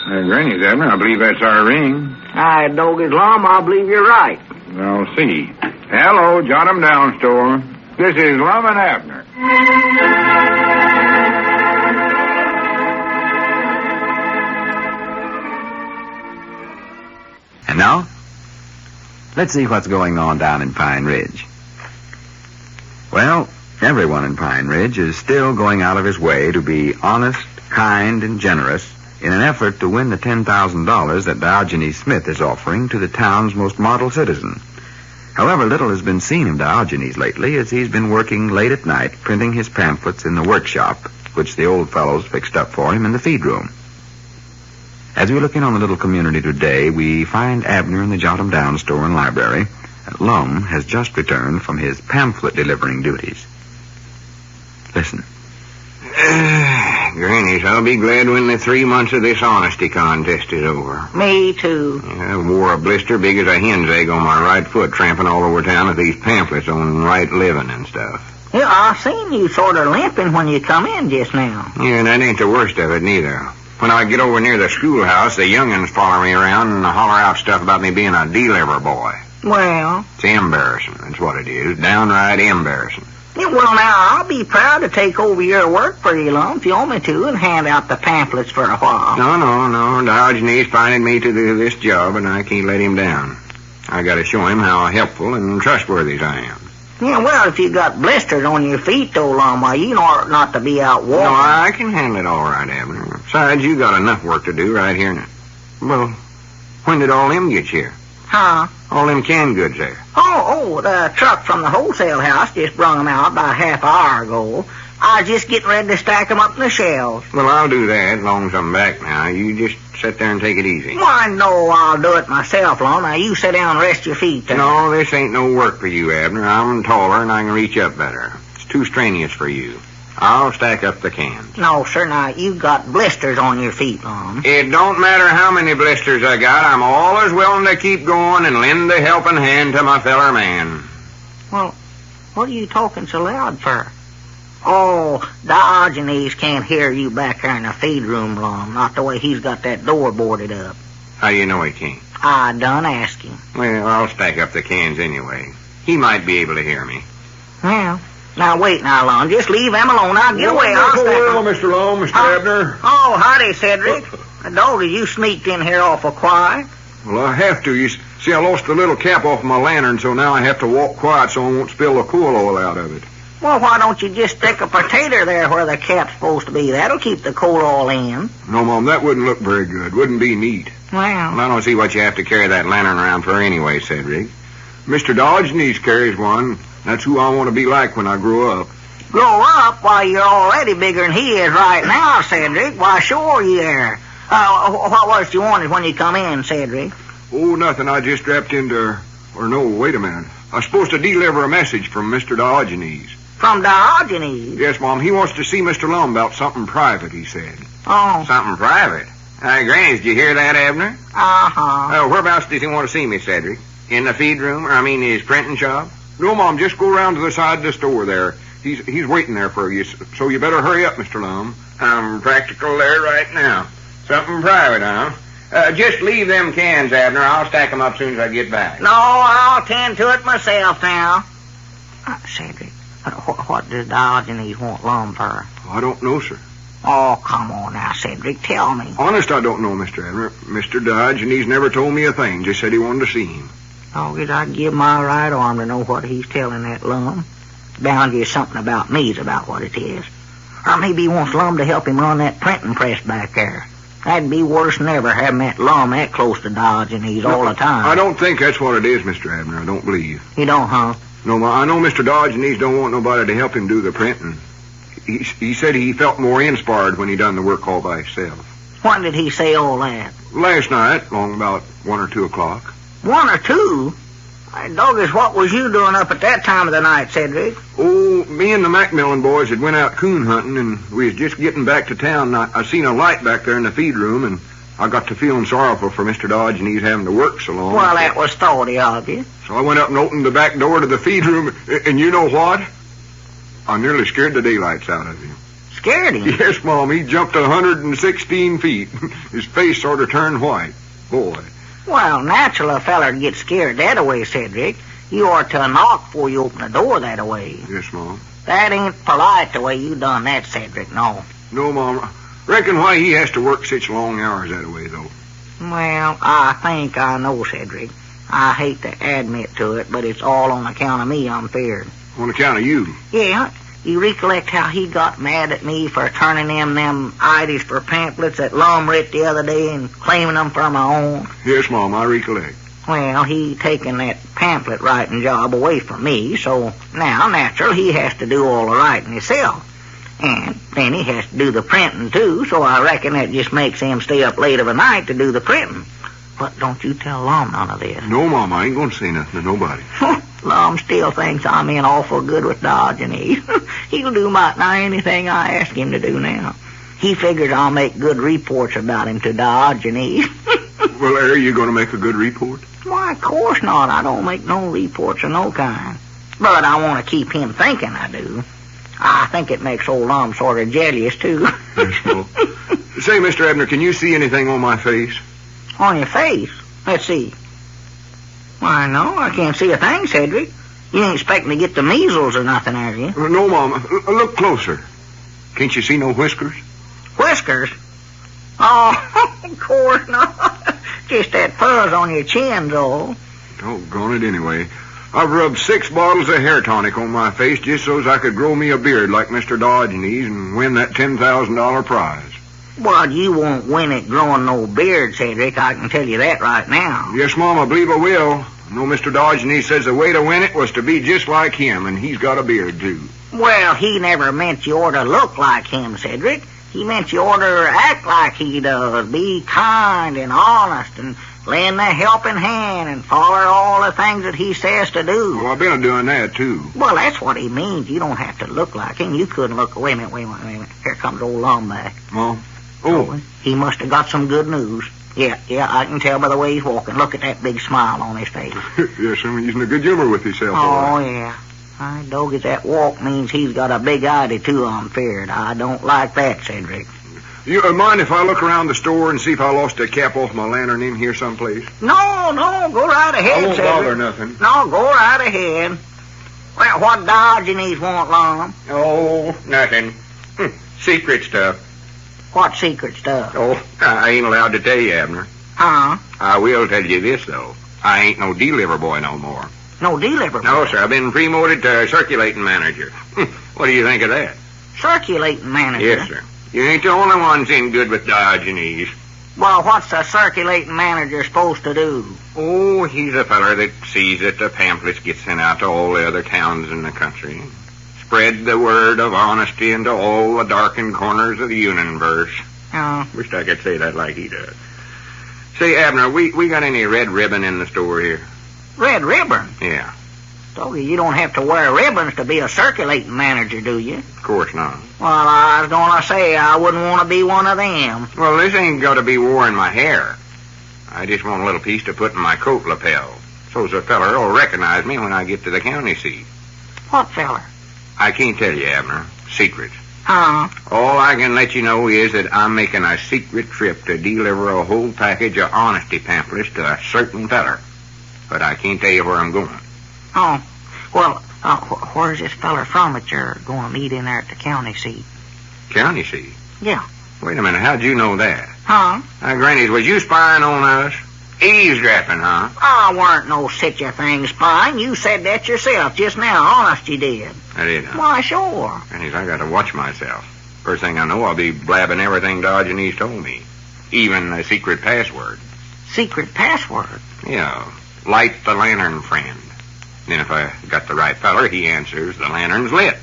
Granny's, Abner. I believe that's our ring. Doggy's Lum, I believe you're right. I'll see. Hello, jot 'em down, store. This is Lum and Abner. And now, let's see what's going on down in Pine Ridge. Well, everyone in Pine Ridge is still going out of his way to be honest, kind, and generous in an effort to win the $10,000 that Diogenes Smith is offering to the town's most model citizen. However, little has been seen of Diogenes lately, as he's been working late at night printing his pamphlets in the workshop, which the old fellows fixed up for him in the feed room. As we look in on the little community today, we find Abner in the jot-em-down store and library. Lum has just returned from his pamphlet delivering duties. Listen. Grannies, I'll be glad when the 3 months of this honesty contest is over. Me too. I wore a blister big as a hen's egg on my right foot, tramping all over town with these pamphlets on right living and stuff. Yeah, I seen you sort of limping when you come in just now. Yeah, and that ain't the worst of it, neither. When I get over near the schoolhouse, the young'uns follow me around and holler out stuff about me being a deliver boy. Well? It's embarrassing, that's what it is. Downright embarrassing. Yeah, well, now, I'll be proud to take over your work for you, Lum, if you want me to, and hand out the pamphlets for a while. No. Diogenes finding me to do this job, and I can't let him down. I gotta show him how helpful and trustworthy I am. Yeah, well, if you got blisters on your feet, though, Lum, why, you ought not to be out walking. No, I can handle it all right, Abner. Besides, you got enough work to do right here now. Well, when did all them get here? Huh? All them canned goods there. Oh, the truck from the wholesale house just brung them out about a half hour ago. I was just getting ready to stack them up in the shelves. Well, I'll do that as long as I'm back now. You just sit there and take it easy. Why, no, I'll do it myself, Lum. Now, you sit down and rest your feet there. No, this ain't no work for you, Abner. I'm taller and I can reach up better. It's too strenuous for you. I'll stack up the cans. No, sir, now, you got blisters on your feet, Lum. It don't matter how many blisters I got. I'm always willing to keep going and lend a helping hand to my feller man. Well, what are you talking so loud for? Oh, Diogenes can't hear you back there in the feed room, Lum. Not the way he's got that door boarded up. How you know he can't? I done asked him. Well, I'll stack up the cans anyway. He might be able to hear me. Well, now wait now, Lum. Just leave them alone. Now get away. I'll stack them. Mr. Lum, Mr. Abner. Oh, howdy, Cedric. Doggy, you sneaked in here awful quiet. Well, I have to. You see, I lost the little cap off my lantern, so now I have to walk quiet so I won't spill the cool oil out of it. Well, why don't you just stick a potato there where the cap's supposed to be? That'll keep the coal all in. No, Mom, that wouldn't look very good. Wouldn't be neat. Well, I don't see what you have to carry that lantern around for anyway, Cedric. Mr. Diogenes carries one. That's who I want to be like when I grow up. grow up? Why, you're already bigger than he is right now, Cedric. Why, sure you are. What was it you wanted when you come in, Cedric? Oh, nothing. I just dropped into... Or no, wait a minute. I was supposed to deliver a message from Mr. Diogenes. From Diogenes? Yes, Mom. He wants to see Mr. Lum about something private, he said. Oh. Something private? Granny, did you hear that, Abner? Uh-huh. Whereabouts does he want to see me, Cedric? In the feed room? His printing shop? No, Mom. Just go around to the side of the store there. He's waiting there for you, so you better hurry up, Mr. Lum. I'm practical there right now. Something private, huh? Just leave them cans, Abner. I'll stack them up as soon as I get back. No, I'll tend to it myself now. Cedric, what does Diogenes want Lum for? I don't know, sir. Oh, come on now, Cedric. Tell me. Honest, I don't know, Mr. Abner. Mr. Diogenes never told me a thing. Just said he wanted to see him. Oh, did I give my right arm to know what he's telling that Lum? Bound to be something about me's about what it is. Or maybe he wants Lum to help him run that printing press back there. That'd be worse than ever having that Lum that close to Diogenes all the time. I don't think that's what it is, Mr. Abner. I don't believe. You don't, huh? No, I know Mr. Diogenes don't want nobody to help him do the printing. He said he felt more inspired when he done the work all by himself. When did he say all that? Last night, long about 1 or 2 o'clock. 1 or 2? Doggis, what was you doing up at that time of the night, Cedric? Oh, me and the Macmillan boys had went out coon hunting, and we was just getting back to town. I seen a light back there in the feed room, and I got to feeling sorrowful for Mr. Diogenes having to work so long. Well, that was thoughty of you. So I went up and opened the back door to the feed room, and you know what? I nearly scared the daylights out of him. scared him. Yes, Mom, he jumped 116 feet. His face sort of turned white. Boy. Well, natural a feller'd get scared that-a-way, Cedric. You ought to knock before you open the door that-a-way. Yes, Mom. That ain't polite the way you done that, Cedric, no. No, Mom. Reckon why he has to work such long hours that-a-way, though. Well, I think I know, Cedric. I hate to admit to it, but it's all on account of me I'm feared. On account of you? Yeah. You recollect how he got mad at me for turning them IDs for pamphlets at Lum the other day and claiming them for my own? Yes, Mom, I recollect. Well, he taken that pamphlet writing job away from me, so now, natural, he has to do all the writing himself. And then he has to do the printing, too, so I reckon that just makes him stay up late of a night to do the printing. But don't you tell Lum none of this. No, Mom, I ain't going to say nothing to nobody. Lum still thinks I'm in awful good with Diogenes. He'll do about anything I ask him to do now. He figures I'll make good reports about him to Diogenes. Well, are you going to make a good report? Why, of course not. I don't make no reports of no kind. But I want to keep him thinking I do. I think it makes old Lum sort of jealous, too. Yes, Mom. Say, Mr. Abner, can you see anything on my face? On your face? Let's see. Why, no, I can't see a thing, Cedric. You ain't expecting to get the measles or nothing, are you? No, Mom. Look closer. Can't you see no whiskers? Whiskers? Oh, of course not. Just that fuzz on your chin, though. Doggone it anyway. I've rubbed 6 bottles of hair tonic on my face just so's I could grow me a beard like Mr. Diogenes and win that $10,000 prize. Well, you won't win it growing no beard, Cedric. I can tell you that right now. Yes, Mom, I believe I will. I know Mr. Diogenes says the way to win it was to be just like him, and he's got a beard, too. Well, he never meant you ought to look like him, Cedric. He meant you ought to act like he does. Be kind and honest and lend a helping hand and follow all the things that he says to do. Well, I've been doing that, too. Well, that's what he means. You don't have to look like him. You couldn't look. Wait a minute. Here comes old Lum back. Mom? Oh. He must have got some good news. Yeah, I can tell by the way he's walking. Look at that big smile on his face. Yes, sir, he's in a good humor with himself. Oh, yeah. I dog that walk means he's got a big idea, too, I'm feared. I don't like that, Cedric. You mind if I look around the store and see if I lost a cap off my lantern in here someplace? No, go right ahead, I won't Cedric. bother nothing. No, go right ahead. Well, what Diogenes want, Lum? Oh, nothing. Secret stuff. What secret stuff? Oh, I ain't allowed to tell you, Abner. Huh? I will tell you this, though. I ain't no deliver boy no more. No deliver boy? No, sir. I've been promoted to circulating manager. What do you think of that? Circulating manager? Yes, sir. You ain't the only ones in good with Diogenes. Well, what's a circulating manager supposed to do? Oh, he's a feller that sees that the pamphlets get sent out to all the other towns in the country. Spread the word of honesty into all the darkened corners of the universe. Oh. Wish I could say that like he does. Say, Abner, we got any red ribbon in the store here? Red ribbon? Yeah. So you don't have to wear ribbons to be a circulating manager, do you? Of course not. Well, I was going to say I wouldn't want to be one of them. Well, this ain't got to be wore in my hair. I just want a little piece to put in my coat lapel, so's a feller will recognize me when I get to the county seat. What feller? I can't tell you, Abner. Secret. Huh? All I can let you know is that I'm making a secret trip to deliver a whole package of honesty pamphlets to a certain feller. But I can't tell you where I'm going. Oh. Well, where's this feller from that you're going to meet in there at the county seat? County seat? Yeah. Wait a minute. How'd you know that? Huh? Grannies, was you spying on us? Eavesdropping, huh? I weren't no such a thing spying. You said that yourself just now. Honest, you did. I did, huh? Why, sure. Grannies, I got to watch myself. First thing I know, I'll be blabbing everything Diogenes told me. Even the secret password. Secret password? Yeah. Light the lantern, friend. Then if I got the right feller, he answers, the lantern's lit.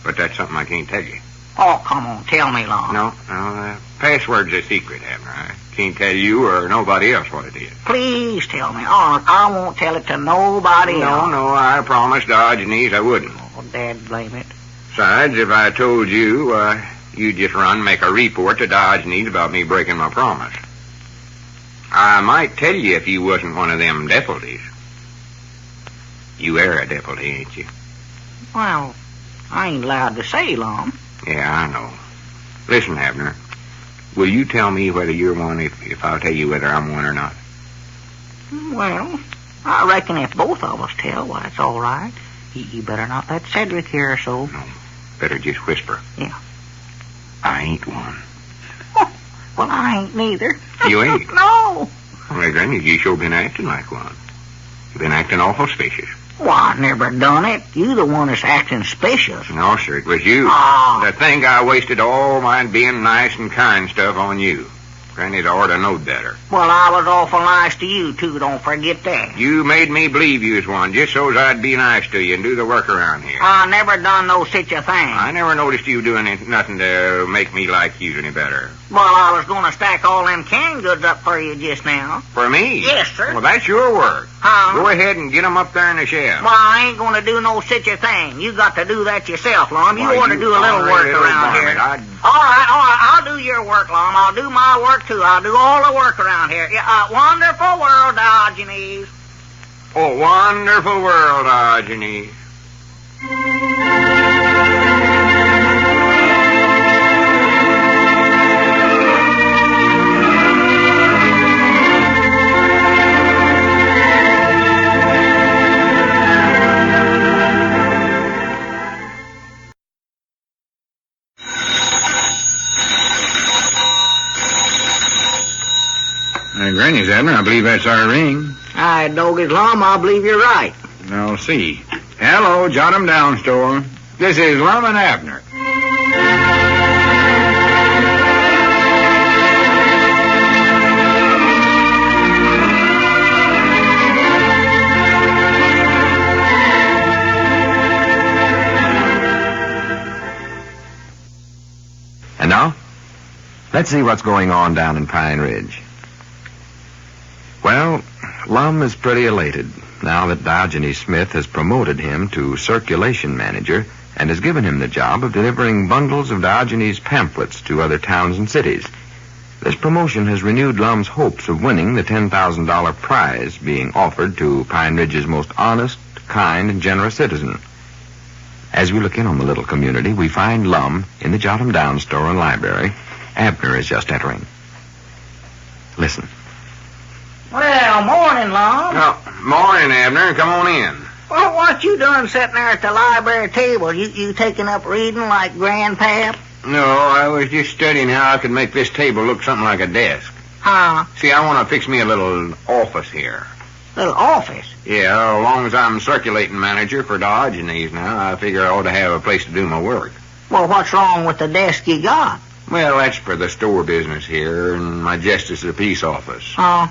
But that's something I can't tell you. Oh, come on, tell me, Lum. No, the password's a secret, Abner. I can't tell you or nobody else what it is. Please tell me. Oh, I won't tell it to nobody else. No, I promised Diogenes I wouldn't. Oh, Dad, blame it. Besides, if I told you, you'd just make a report to Diogenes about me breaking my promise. I might tell you if you wasn't one of them deputies. You are a deputy, ain't you? Well, I ain't allowed to say, Lum. Yeah, I know. Listen, Abner, will you tell me whether you're one if I'll tell you whether I'm one or not? Well, I reckon if both of us tell, why, it's all right. You better not let Cedric hear or so. No, better just whisper. Yeah. I ain't one. Oh, well, I ain't neither. You ain't? No. Well, Granny, you sure been acting like one. You've been acting awful spacious. Well, I never done it. You the one that's acting spacious. No, sir, it was you. Oh. To think I wasted all my being nice and kind stuff on you. Granny'd oughta knowed better. Well, I was awful nice to you, too. Don't forget that. You made me believe you was one, just so's I'd be nice to you and do the work around here. I never done no such a thing. I never noticed you doing nothing to make me like you any better. Well, I was going to stack all them canned goods up for you just now. For me? Yes, sir. Well, that's your work. Huh? Go ahead and get 'em up there in the shelf. Well, I ain't going to do no such a thing. You got to do that yourself, Lum. You Why, ought to do a little work around here. All right. I'll do your work, Lum. I'll do my work, too. I'll do all the work around here. Yeah, wonderful world, Diogenes. Oh, wonderful world, Diogenes. Granny's, Abner. I believe that's our ring. I dog it, Lum. I believe you're right. I'll see. Hello, jot 'em down, store. This is Lum and Abner. And now, let's see what's going on down in Pine Ridge. Well, Lum is pretty elated now that Diogenes Smith has promoted him to circulation manager and has given him the job of delivering bundles of Diogenes pamphlets to other towns and cities. This promotion has renewed Lum's hopes of winning the $10,000 prize being offered to Pine Ridge's most honest, kind, and generous citizen. As we look in on the little community, we find Lum in the Jot 'em Down store and library. Abner is just entering. Listen. Well, morning, Lum. Oh, morning, Abner. Come on in. Well, what you doing sitting there at the library table? You taking up reading like Grandpap? No, I was just studying how I could make this table look something like a desk. Huh? See, I want to fix me a little office here. Little office? Yeah, as long as I'm circulating manager for Diogenes now, I figure I ought to have a place to do my work. Well, what's wrong with the desk you got? Well, that's for the store business here and my justice of the peace office. Oh.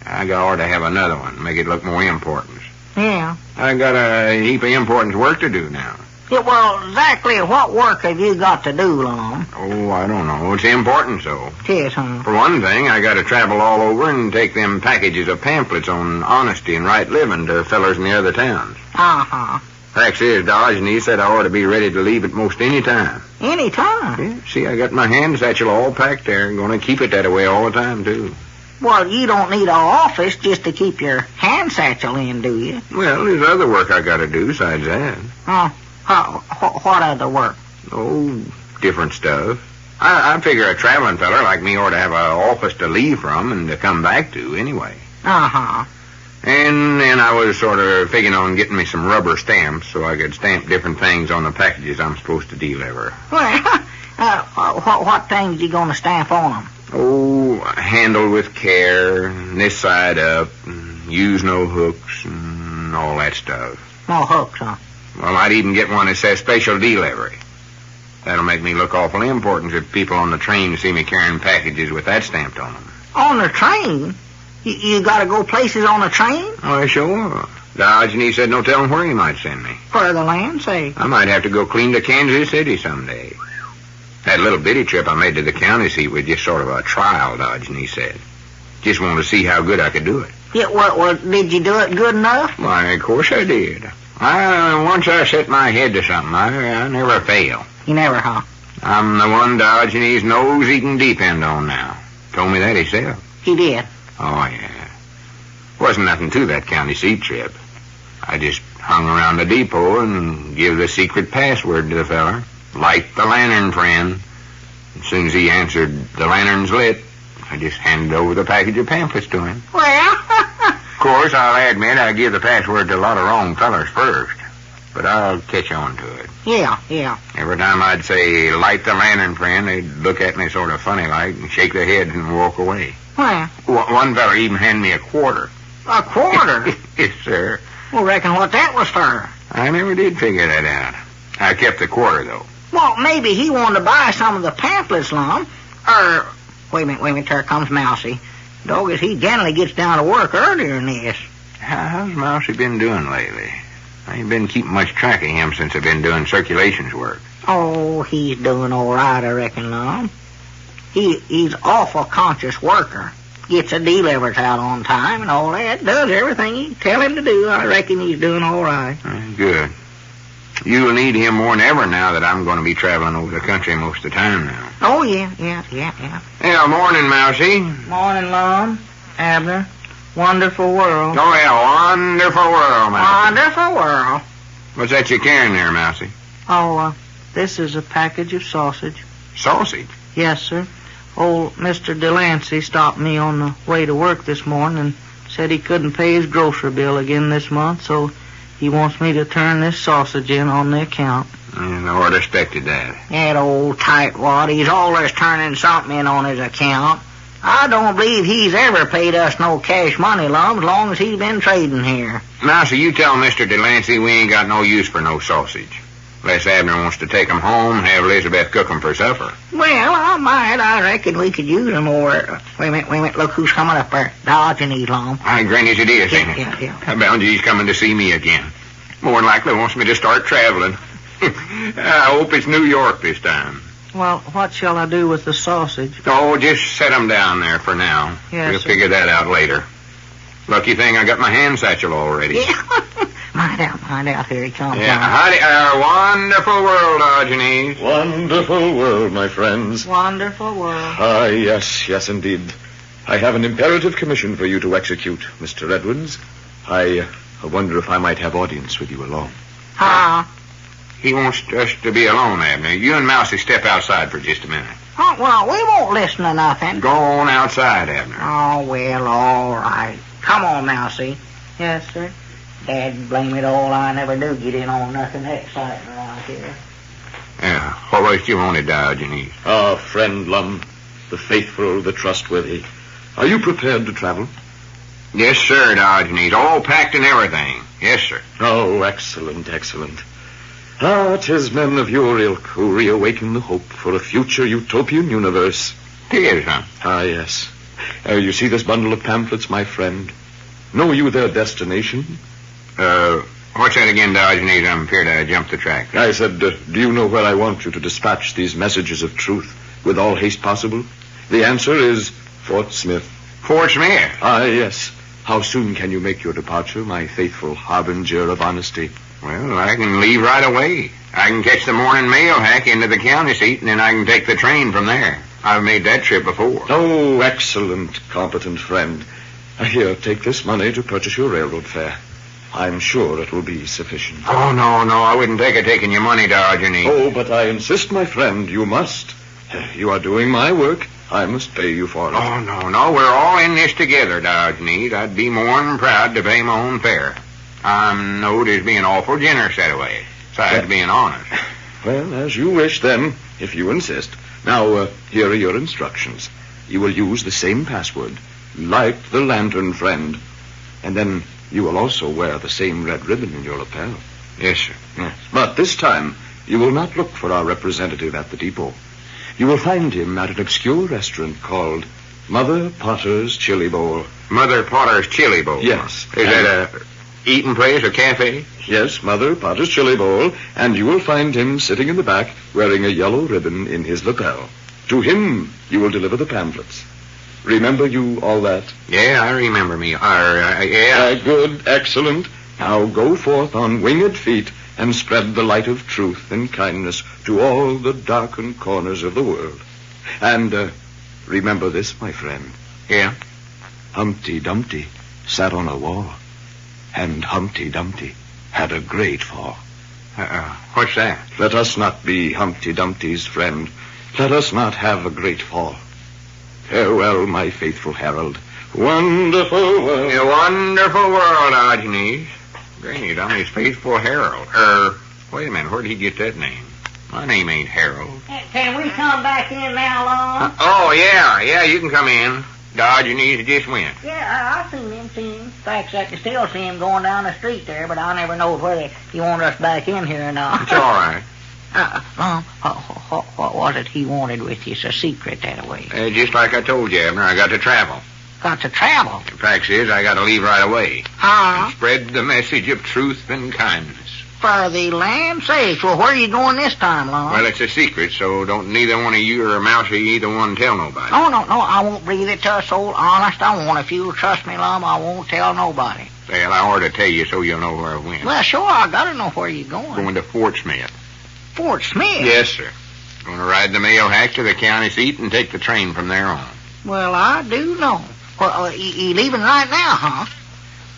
I ought to have another one, make it look more important. Yeah. I got a heap of important work to do now. Yeah, well, exactly what work have you got to do, Lum? Oh, I don't know. It's important, so. Yes, huh? For one thing, I got to travel all over and take them packages of pamphlets on honesty and right living to fellers in the other towns. Uh-huh. Fact is, Diogenes said I ought to be ready to leave at most any time. Any time? Yeah, see, I got my hand satchel all packed there. Going to keep it that way all the time, too. Well, you don't need an office just to keep your hand satchel in, do you? Well, there's other work I got to do besides that. What other work? Oh, different stuff. I figure a traveling feller like me ought to have an office to leave from and to come back to anyway. Uh-huh. And then I was sort of figuring on getting me some rubber stamps so I could stamp different things on the packages I'm supposed to deliver. Well, what things you gonna stamp on them? Oh, handled with care, this side up, use no hooks, and all that stuff. No hooks, huh? Well, I'd even get one that says special delivery. That'll make me look awfully important if people on the train see me carrying packages with that stamped on them. On the train? You gotta go places on the train? Why, sure. Diogenes said no telling where he might send me. For the land's sake. I might have to go clean to Kansas City someday. That little bitty trip I made to the county seat was just sort of a trial, Diogenes said. Just wanted to see how good I could do it. Yeah, well, did you do it good enough? Why, of course I did. Once I set my head to something, I never fail. You never, huh? I'm the one Diogenes knows he can depend on now. Told me that himself. He did? Oh, yeah. Wasn't nothing to that county seat trip. I just hung around the depot and give the secret password to the feller. Light the lantern, friend. As soon as he answered, the lantern's lit, I just handed over the package of pamphlets to him. Well, Of course, I'll admit I give the password to a lot of wrong fellers first, but I'll catch on to it. yeah. Every time I'd say, light the lantern, friend, they'd look at me sort of funny like and shake their heads and walk away. Well, One feller even handed me a quarter. a quarter? Yes, sir. Well, reckon what that was for. I never did figure that out. I kept the quarter, though. Well, maybe he wanted to buy some of the pamphlets, Lum. Or, wait a minute, there comes Mousey. Doggos, he generally gets down to work earlier than this. How's Mousey been doing lately? I ain't been keeping much track of him since I've been doing circulations work. Oh, he's doing all right, I reckon, Lum. He's awful conscious worker. Gets the deliveries out on time and all that. Does everything you tell him to do. I reckon he's doing all right. Good. You'll need him more than ever now that I'm going to be traveling over the country most of the time now. Oh, yeah. Yeah, morning, Mousey. Morning, Lum. Abner. Wonderful world. Oh, yeah, wonderful world, Mousey. Wonderful world. What's that you're carrying there, Mousey? Oh, this is a package of sausage. Sausage? Yes, sir. Old Mr. Delancey stopped me on the way to work this morning and said he couldn't pay his grocery bill again this month, so he wants me to turn this sausage in on the account. I would have expected that. That old tightwad, he's always turning something in on his account. I don't believe he's ever paid us no cash money, Lum, as long as he's been trading here. Mousey, you tell Mr. Delancey we ain't got no use for no sausage. Unless Abner wants to take 'em home and have Elizabeth cook 'em for supper. Well, I might. I reckon we could use 'em more. Wait a minute. Look who's coming up there. Dodging these, Lum. I granny's it is, ain't it? Yeah. I bound you he's coming to see me again. More than likely wants me to start traveling. I hope it's New York this time. Well, what shall I do with the sausage? Oh, just set 'em down there for now. Yes, We'll sir. figure that out later. Lucky thing I got my hand satchel already. Yeah. Mind out. Here he comes. Yeah, howdy, wonderful world, Diogenes. Wonderful world, my friends. Wonderful world. Ah, yes, indeed. I have an imperative commission for you to execute, Mr. Edwards. I wonder if I might have audience with you alone. He wants us to be alone, Abner. You and Mousey step outside for just a minute. Oh, well, we won't listen to nothing. Go on outside, Abner. Oh, well, all right. Come on, Mousey. Yes, sir. Dad, blame it all, I never do get in on nothing exciting around here. Yeah, what was you wanted, Diogenes? Ah, friend Lum, the faithful, the trustworthy. Are you prepared to travel? Yes, sir, Diogenes. All packed and everything. Yes, sir. Oh, excellent. Ah, 'tis men of your ilk who reawaken the hope for a future utopian universe. Tis, huh? Ah, yes. You see this bundle of pamphlets, my friend? Know you their destination? What's that again, Diogenes? I'm afraid I jumped the track. I said, do you know where I want you to dispatch these messages of truth with all haste possible? The answer is Fort Smith. Fort Smith? Ah, yes. How soon can you make your departure, my faithful harbinger of honesty? Well, I can leave right away. I can catch the morning mail hack into the county seat, and then I can take the train from there. I've made that trip before. Oh, excellent, competent friend. Here, take this money to purchase your railroad fare. I'm sure it will be sufficient. Oh, no, I wouldn't take taking your money, Diogenes. Oh, but I insist, my friend, you must. You are doing my work. I must pay you for it. Oh, no, we're all in this together, Diogenes. I'd be more than proud to pay my own fare. I'm knowed as being awful generous that way, besides being honest. Well, as you wish, then, if you insist. Now, here are your instructions. You will use the same password. Light the lantern, friend. And then you will also wear the same red ribbon in your lapel. Yes, sir. Yes. But this time, you will not look for our representative at the depot. You will find him at an obscure restaurant called Mother Potter's Chili Bowl. Mother Potter's Chili Bowl? Yes. Is that a eating place or cafe? Yes, Mother Potter's Chili Bowl, and you will find him sitting in the back wearing a yellow ribbon in his lapel. To him, you will deliver the pamphlets. Remember you all that? Yeah, I remember me. Yeah. Good, excellent. Now go forth on winged feet and spread the light of truth and kindness to all the darkened corners of the world. And remember this, my friend. Yeah? Humpty Dumpty sat on a wall, and Humpty Dumpty had a great fall. What's that? Let us not be Humpty Dumpty's friend. Let us not have a great fall. Farewell, my faithful herald. Wonderful world. A wonderful world, Diogenes. Granny, I'm his faithful herald. Wait a minute, where did he get that name? My name ain't Harold. Can we come back in now, Lum? Oh, yeah, you can come in. Diogenes just went. Yeah, I seen him. In fact, I can still see him going down the street there, but I never know whether he wanted us back in here or not. It's all right. Lum, what was it he wanted with you? It's a secret that way. Just like I told you, Abner, I got to travel. Got to travel? The fact is, I got to leave right away. Huh? And spread the message of truth and kindness. For the land's sake. Well, where are you going this time, Lum? Well, it's a secret, so don't neither one of you or Mousey either one tell nobody. Oh, no, I won't breathe it to a soul. Honest, I won't. If you'll trust me, Lum, I won't tell nobody. Well, I ought to tell you so you'll know where I went. Well, sure, I gotta know where you're going. Going to Fort Smith. Fort Smith? Yes, sir. Going to ride the mail hack to the county seat and take the train from there on. Well, I do know. Well, you leaving right now, huh?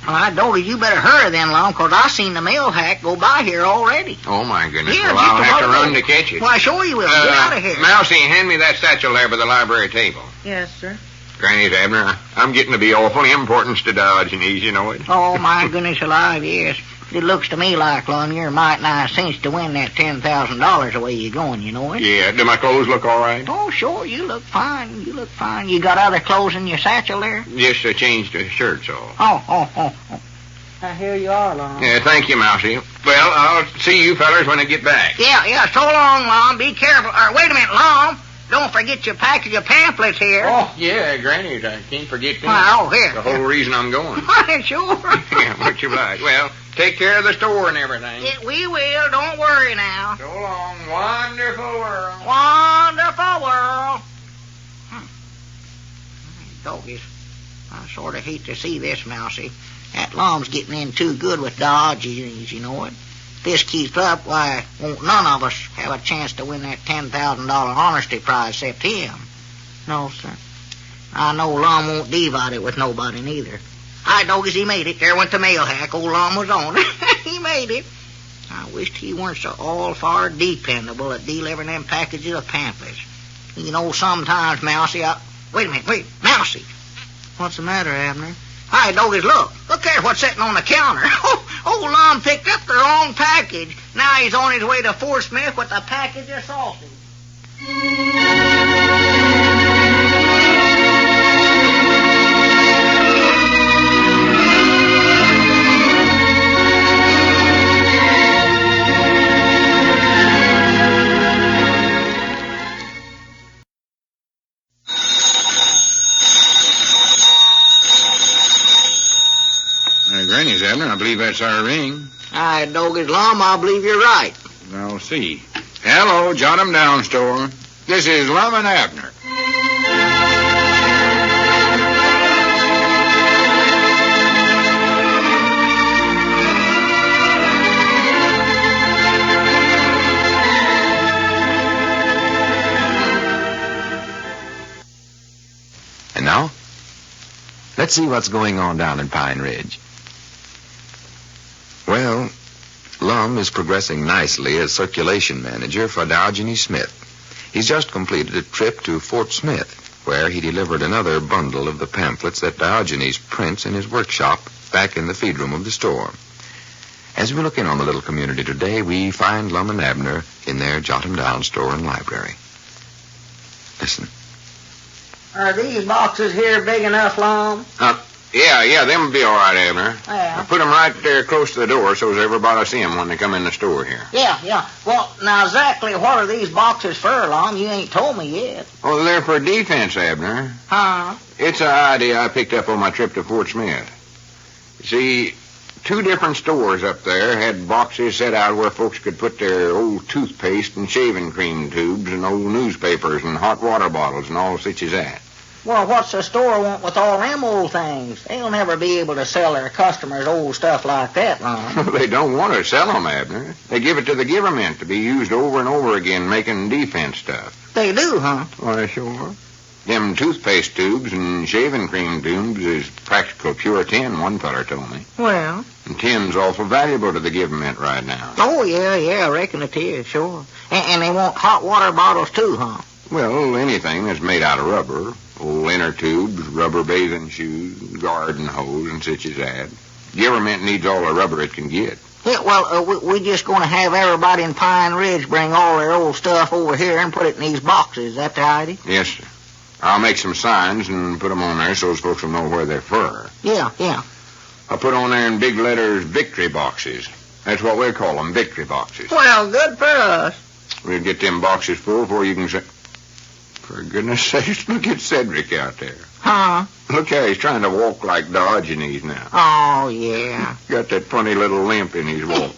Well, I told you better hurry then, Lum, 'cause I seen the mail hack go by here already. Oh, my goodness. Yeah, well, I'll have to run to catch it. Why, sure you will. Get out of here. Mousey, hand me that satchel there by the library table. Yes, sir. Granny's, Abner, I'm getting to be awfully important to Diogenes, you know it. Oh, my goodness alive, yes. It looks to me like, Lum, you're mighty nice sense to win that $10,000 the way you're going, you know it? Yeah, do my clothes look all right? Oh, sure, you look fine. You got other clothes in your satchel there? Just changed the shirts all. Oh. Now, here you are, Lum. Yeah, thank you, Mousey. Well, I'll see you fellers when I get back. Yeah, so long, Lum. Be careful. Wait a minute, Lum. Don't forget your package of pamphlets here. Oh, yeah, Granny, I can't forget them. Oh, here. The whole reason I'm going. Sure. Yeah, what you like. Well, take care of the store and everything. Yeah, we will. Don't worry now. So long. Wonderful world. Wonderful world. Doggies. I sort of hate to see this, Mousey. That Lum's getting in too good with Diogenes, you know it. If this keeps up, why, won't none of us have a chance to win that $10,000 honesty prize except him? No, sir. I know Lum won't divide it with nobody neither. Hi, doggies, he made it. There went the mail hack. Old Lum was on it. He made it. I wished he weren't so all-far dependable at delivering them packages of pamphlets. You know, sometimes, Mousey, Wait a minute, Mousey. What's the matter, Abner? Hi, doggies, look there what's sitting on the counter. Old Lum picked up the wrong package. Now he's on his way to Fort Smith with a package of sausage. Granny's, Abner. I believe that's our ring. Hi, doggies, Lum, I believe you're right. I'll see. Hello, jot 'em down, store. This is Lum and Abner. And now, let's see what's going on down in Pine Ridge. Well, Lum is progressing nicely as circulation manager for Diogenes Smith. He's just completed a trip to Fort Smith, where he delivered another bundle of the pamphlets that Diogenes prints in his workshop back in the feed room of the store. As we look in on the little community today, we find Lum and Abner in their jot-em-down store and library. Listen. Are these boxes here big enough, Lum? Yeah, them'll be all right, Abner. Yeah. I put 'em right there close to the door so's everybody see 'em when they come in the store here. Yeah. Well, now, exactly what are these boxes for, Lum? You ain't told me yet. Oh, they're for defense, Abner. Huh? It's an idea I picked up on my trip to Fort Smith. You see, 2 different stores up there had boxes set out where folks could put their old toothpaste and shaving cream tubes and old newspapers and hot water bottles and all such as that. Well, what's the store want with all them old things? They'll never be able to sell their customers old stuff like that, Lum. They don't want to sell 'em, Abner. They give it to the government to be used over and over again making defense stuff. They do, huh? Why, sure. Them toothpaste tubes and shaving cream tubes is practical pure tin, one feller told me. Well. And tin's awful valuable to the government right now. Oh, yeah, I reckon it is, sure. And they want hot water bottles, too, huh? Well, anything that's made out of rubber. Old inner tubes, rubber bathing shoes, garden hose, and such as that. Government needs all the rubber it can get. Yeah, well, we're just going to have everybody in Pine Ridge bring all their old stuff over here and put it in these boxes. Is that the idea? Yes, sir. I'll make some signs and put them on there so those folks will know where they're for. Yeah. I'll put on there in big letters, victory boxes. That's what we call them, victory boxes. Well, good for us. We'll get them boxes full before you can say... For goodness sakes, look at Cedric out there. Huh? Look how he's trying to walk like Diogenes now. Oh, yeah. Got that funny little limp in his walk.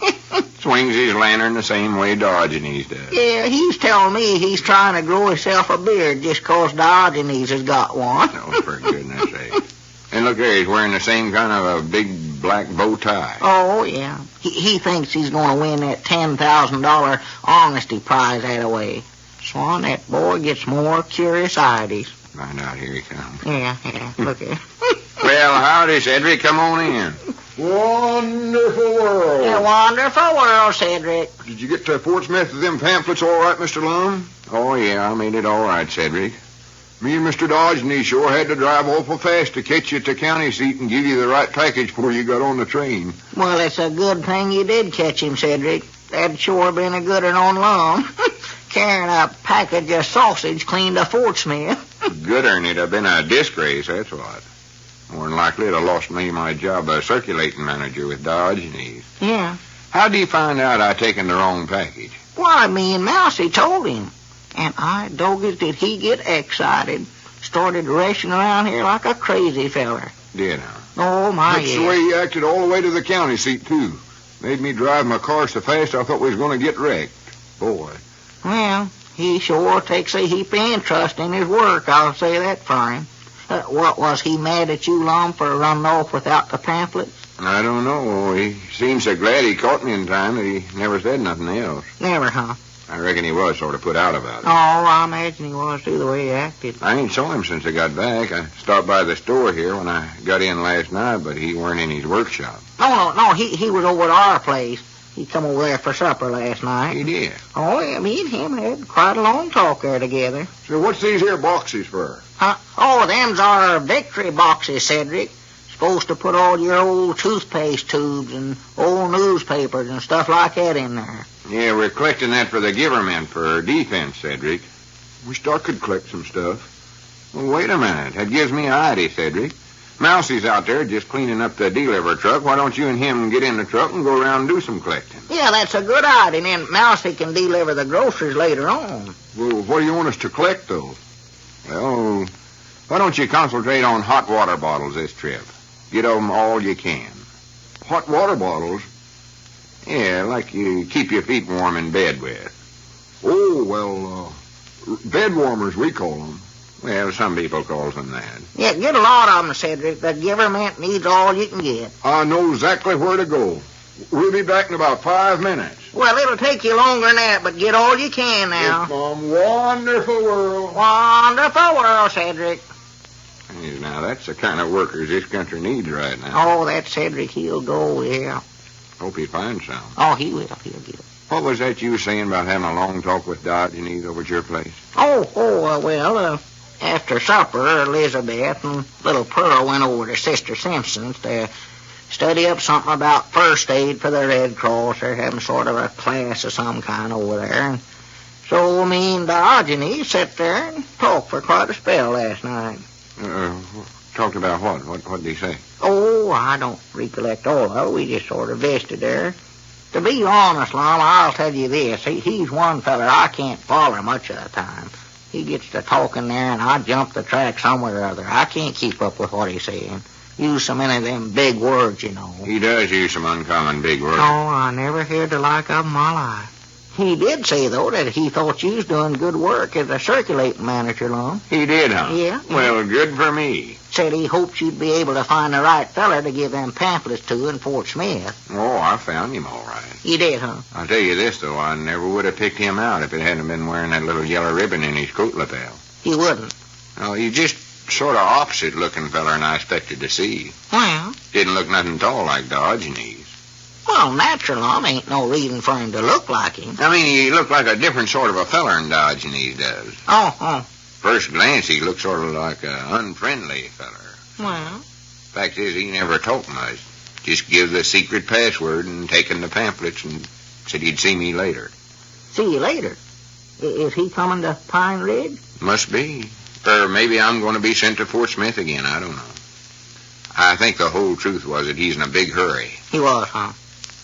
Swings his lantern the same way Diogenes does. Yeah, he's telling me he's trying to grow himself a beard just 'cause Diogenes has got one. Oh, for goodness sake. And look there, he's wearing the same kind of a big black bow tie. Oh, yeah. He thinks he's going to win that $10,000 honesty prize that way. Swan, that boy gets more curious ideas. Find out, here he comes. Yeah, look at Well, howdy, Cedric. Come on in. Wonderful world. A wonderful world, Cedric. Did you get to Fort Smith with them pamphlets all right, Mr. Lum? Oh, yeah, I made it all right, Cedric. Me and Mr. Dodge and he sure had to drive awful fast to catch you at the county seat and give you the right package before you got on the train. Well, it's a good thing you did catch him, Cedric. That'd sure been a good one on Lum. Carrying a package of sausage clean to Fort Smith. Gooder'n, it'd have been a disgrace, that's what. More than likely it'd have lost me my job as circulating manager with Dodge and East. Yeah. How'd he find out I'd taken the wrong package? Why, me and Mousey told him. And doggone did he get excited. Started racing around here like a crazy feller. Did, huh? Oh, my, That's the way he acted all the way to the county seat, too. Made me drive my car so fast I thought we was going to get wrecked. Boy. Well, he sure takes a heap of interest in his work, I'll say that for him. What, was he mad at you, Lum, for running off without the pamphlets? I don't know. He seemed so glad he caught me in time that he never said nothing else. Never, huh? I reckon he was sort of put out about it. Oh, I imagine he was, too, the way he acted. I ain't saw him since I got back. I stopped by the store here when I got in last night, but he weren't in his workshop. No, he was over at our place. He come over there for supper last night. He did? Oh, yeah, me and him had quite a long talk there together. So what's these here boxes for? Huh? Oh, them's our victory boxes, Cedric. Supposed to put all your old toothpaste tubes and old newspapers and stuff like that in there. Yeah, we're collecting that for the government for defense, Cedric. Wished I could collect some stuff. Well, wait a minute. That gives me an idea, Cedric. Mousey's out there just cleaning up the delivery truck. Why don't you and him get in the truck and go around and do some collecting? Yeah, that's a good idea. And then Mousey can deliver the groceries later on. Well, what do you want us to collect, though? Well, why don't you concentrate on hot water bottles this trip? Get of them all you can. Hot water bottles? Yeah, like you keep your feet warm in bed with. Oh, well, bed warmers, we call them. Well, some people calls them that. Yeah, get a lot of them, Cedric. The government needs all you can get. I know exactly where to go. We'll be back in about 5 minutes. Well, it'll take you longer than that, but get all you can now. Yes, Mom. Wonderful world. Wonderful world, Cedric. Hey, now, that's the kind of workers this country needs right now. Oh, that Cedric, he'll go, yeah. Hope he finds some. Oh, he will. He'll get it. What was that you were saying about having a long talk with Diogenes over at your place? Well, after supper, Elizabeth and little Pearl went over to Sister Simpson's to study up something about first aid for the Red Cross. They're having sort of a class of some kind over there. And so me and Diogenes sat there and talked for quite a spell last night. Talked about what? What did he say? Oh, I don't recollect all of it. We just sort of visited there. To be honest, Lum, I'll tell you this. He's one feller I can't follow much of the time. He gets to talking there, and I jump the track somewhere or other. I can't keep up with what he's saying. Use so many of them big words, you know. He does use some uncommon big words. Oh, I never heard the like of 'em in my life. He did say, though, that he thought you was doing good work as a circulating manager, Lum. He did, huh? Yeah. Well, good for me. Said he hoped you'd be able to find the right feller to give them pamphlets to in Fort Smith. Oh, I found him all right. You did, huh? I'll tell you this, though. I never would have picked him out if it hadn't been wearing that little yellow ribbon in his coat lapel. You wouldn't. Oh, you just sort of opposite-looking feller than I expected to see. Well, Didn't look nothing at all like Diogenes. well, natural, ain't no reason for him to look like him. I mean, he looked like a different sort of a feller than Diogenes does. Oh. First glance, he looked sort of like an unfriendly feller. Well, Fact is, he never talked much. Just give the secret password and taken the pamphlets and said he'd see me later. see you later. Is he coming to Pine Ridge? Must be. Or maybe I'm going to be sent to Fort Smith again. I don't know. I think the whole truth was that he's in a big hurry. He was, huh?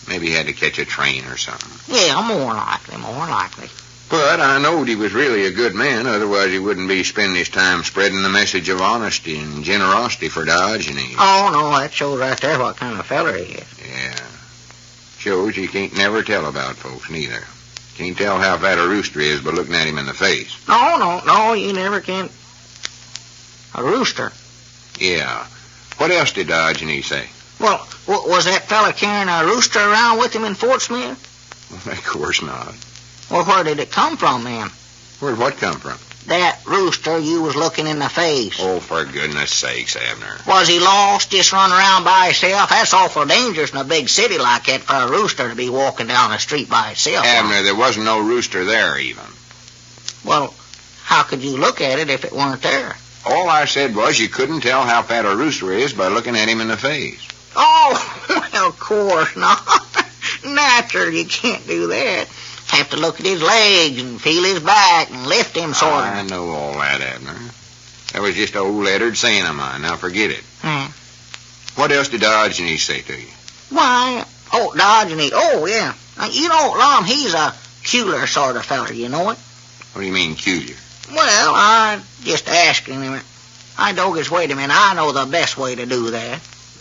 Maybe he had to catch a train or something. Yeah, more likely. But I knowed he was really a good man. Otherwise, he wouldn't be spending his time spreading the message of honesty and generosity for Diogenes. Oh, no, that shows right there what kind of feller he is. Yeah. Shows you can't never tell about folks, neither. Can't tell how fat a rooster is by looking at him in the face. No, you never can. A rooster. Yeah. What else did Diogenes say? Well, was that fella carrying a rooster around with him in Fort Smith? Well, of course not. Well, where did it come from, then? Where'd what come from? That rooster you was looking in the face. Oh, for goodness sakes, Abner. Was he lost, just run around by himself? That's awful dangerous in a big city like that for a rooster to be walking down the street by himself. Abner, there wasn't no rooster there, even. Well, how could you look at it if it weren't there? All I said was you couldn't tell how fat a rooster is by looking at him in the face. Oh, well, of course not. Natural, you can't do that. Have to look at his legs and feel his back and lift him sort of. I know all that, Abner. That was just an old lettered saying of mine. Now forget it. What else did Diogenes say to you? Why, Diogenes. Oh, yeah. You know, Lum, he's a culer sort of feller, you know it? What do you mean, peculiar? Well, I just asking him. I doggers, wait a minute, I know the best way to do that.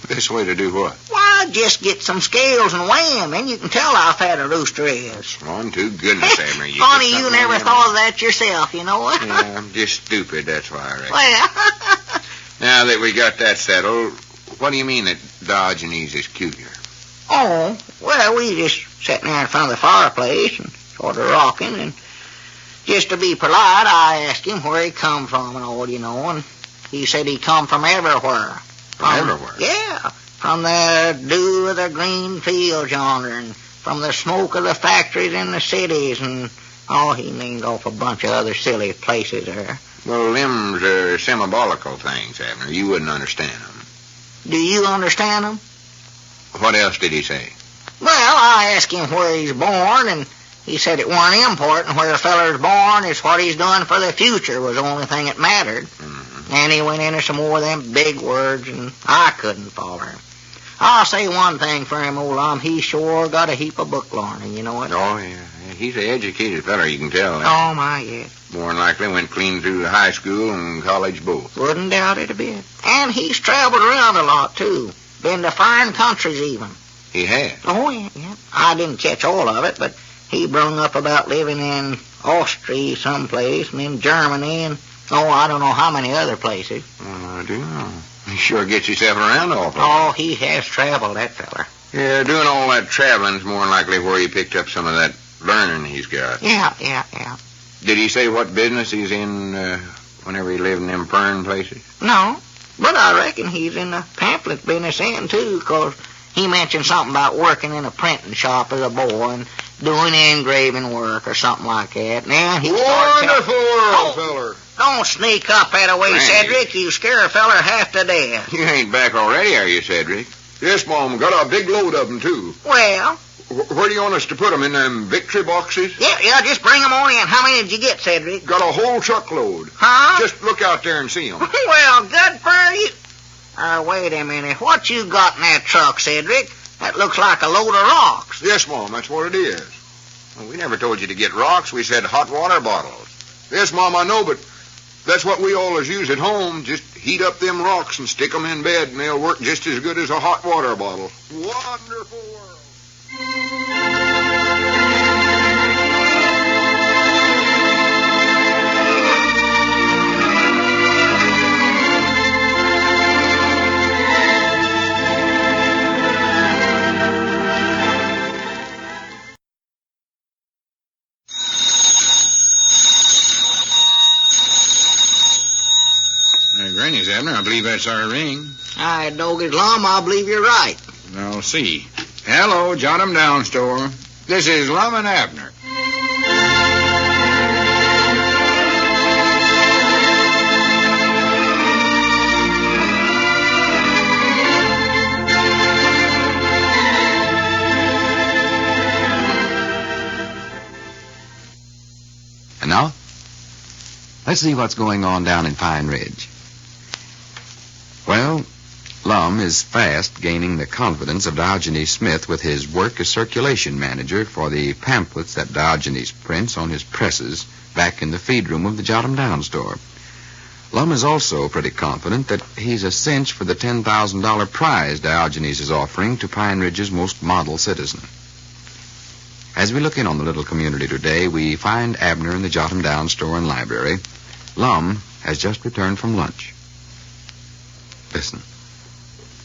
Best way to do what? Why, just get some scales and weigh him, and you can tell how fat a rooster is. On to goodness, Abner. Funny you never thought of that yourself, you know it? Yeah, I'm just stupid, that's why I reckon. Well, now that we got that settled, what do you mean that Diogenes is peculiar? oh, well, we just sitting there in front of the fireplace and sort of rocking, and just to be polite, I asked him where he come from and all, you know, and he said he come from everywhere. Everywhere? Yeah, from the dew of the green fields yonder, and from the smoke of the factories in the cities, and, he named off a bunch of other silly places there. Well, them's symbolical things, Abner. You wouldn't understand them. Do you understand them? What else did he say? Well, I asked him where he's born, and he said it weren't important where a feller's born. It's what he's doing for the future was the only thing that mattered. Mm-hmm. And he went into some more of them big words, and I couldn't follow him. I'll say one thing for him, old Lum. He sure got a heap of book learning, you know it? Oh, yeah. He's an educated feller, you can tell. Oh, my, yes. More than likely went clean through the high school and college both. Wouldn't doubt it a bit. And he's traveled around a lot, too. Been to foreign countries, even. He has? Oh, yeah. I didn't catch all of it, but he brung up about living in Austria someplace, and in Germany, and, I don't know how many other places. I do know. He sure gets himself around awful. Oh, he has traveled, that feller. Yeah, doing all that traveling's more than likely where he picked up some of that learning he's got. Yeah. Did he say what business he's in whenever he lived in them foreign places? No, but I reckon he's in the pamphlet business then, too, 'cause he mentioned something about working in a printing shop as a boy and doing engraving work or something like that. Now he Wonderful world, feller. Don't sneak up that way, Randy. Cedric. You scare a feller half to death. You ain't back already, are you, Cedric? Yes, Mom. Got a big load of them, too. Well, Where do you want us to put them? In them victory boxes? yeah, just bring 'em on in. How many did you get, Cedric? Got a whole truckload. Huh? Just look out there and see them. Well, good for you. Wait a minute. What you got in that truck, Cedric? That looks like a load of rocks. Yes, Mom, that's what it is. Well, we never told you to get rocks. We said hot water bottles. Yes, Mom, I know, but that's what we always use at home. Just heat up them rocks and stick 'em in bed, and they'll work just as good as a hot water bottle. Wonderful world. Granny's, Abner. I believe that's our ring. I dog his Lum, I believe you're right. I'll see. Hello, Jot 'em Down store. This is Lum and Abner. And now, let's see what's going on down in Pine Ridge. Well, Lum is fast gaining the confidence of Diogenes Smith with his work as circulation manager for the pamphlets that Diogenes prints on his presses back in the feed room of the Jot 'em Down store. Lum is also pretty confident that he's a cinch for the $10,000 prize Diogenes is offering to Pine Ridge's most model citizen. As we look in on the little community today, we find Abner in the Jot 'em Down store and library. Lum has just returned from lunch. Listen.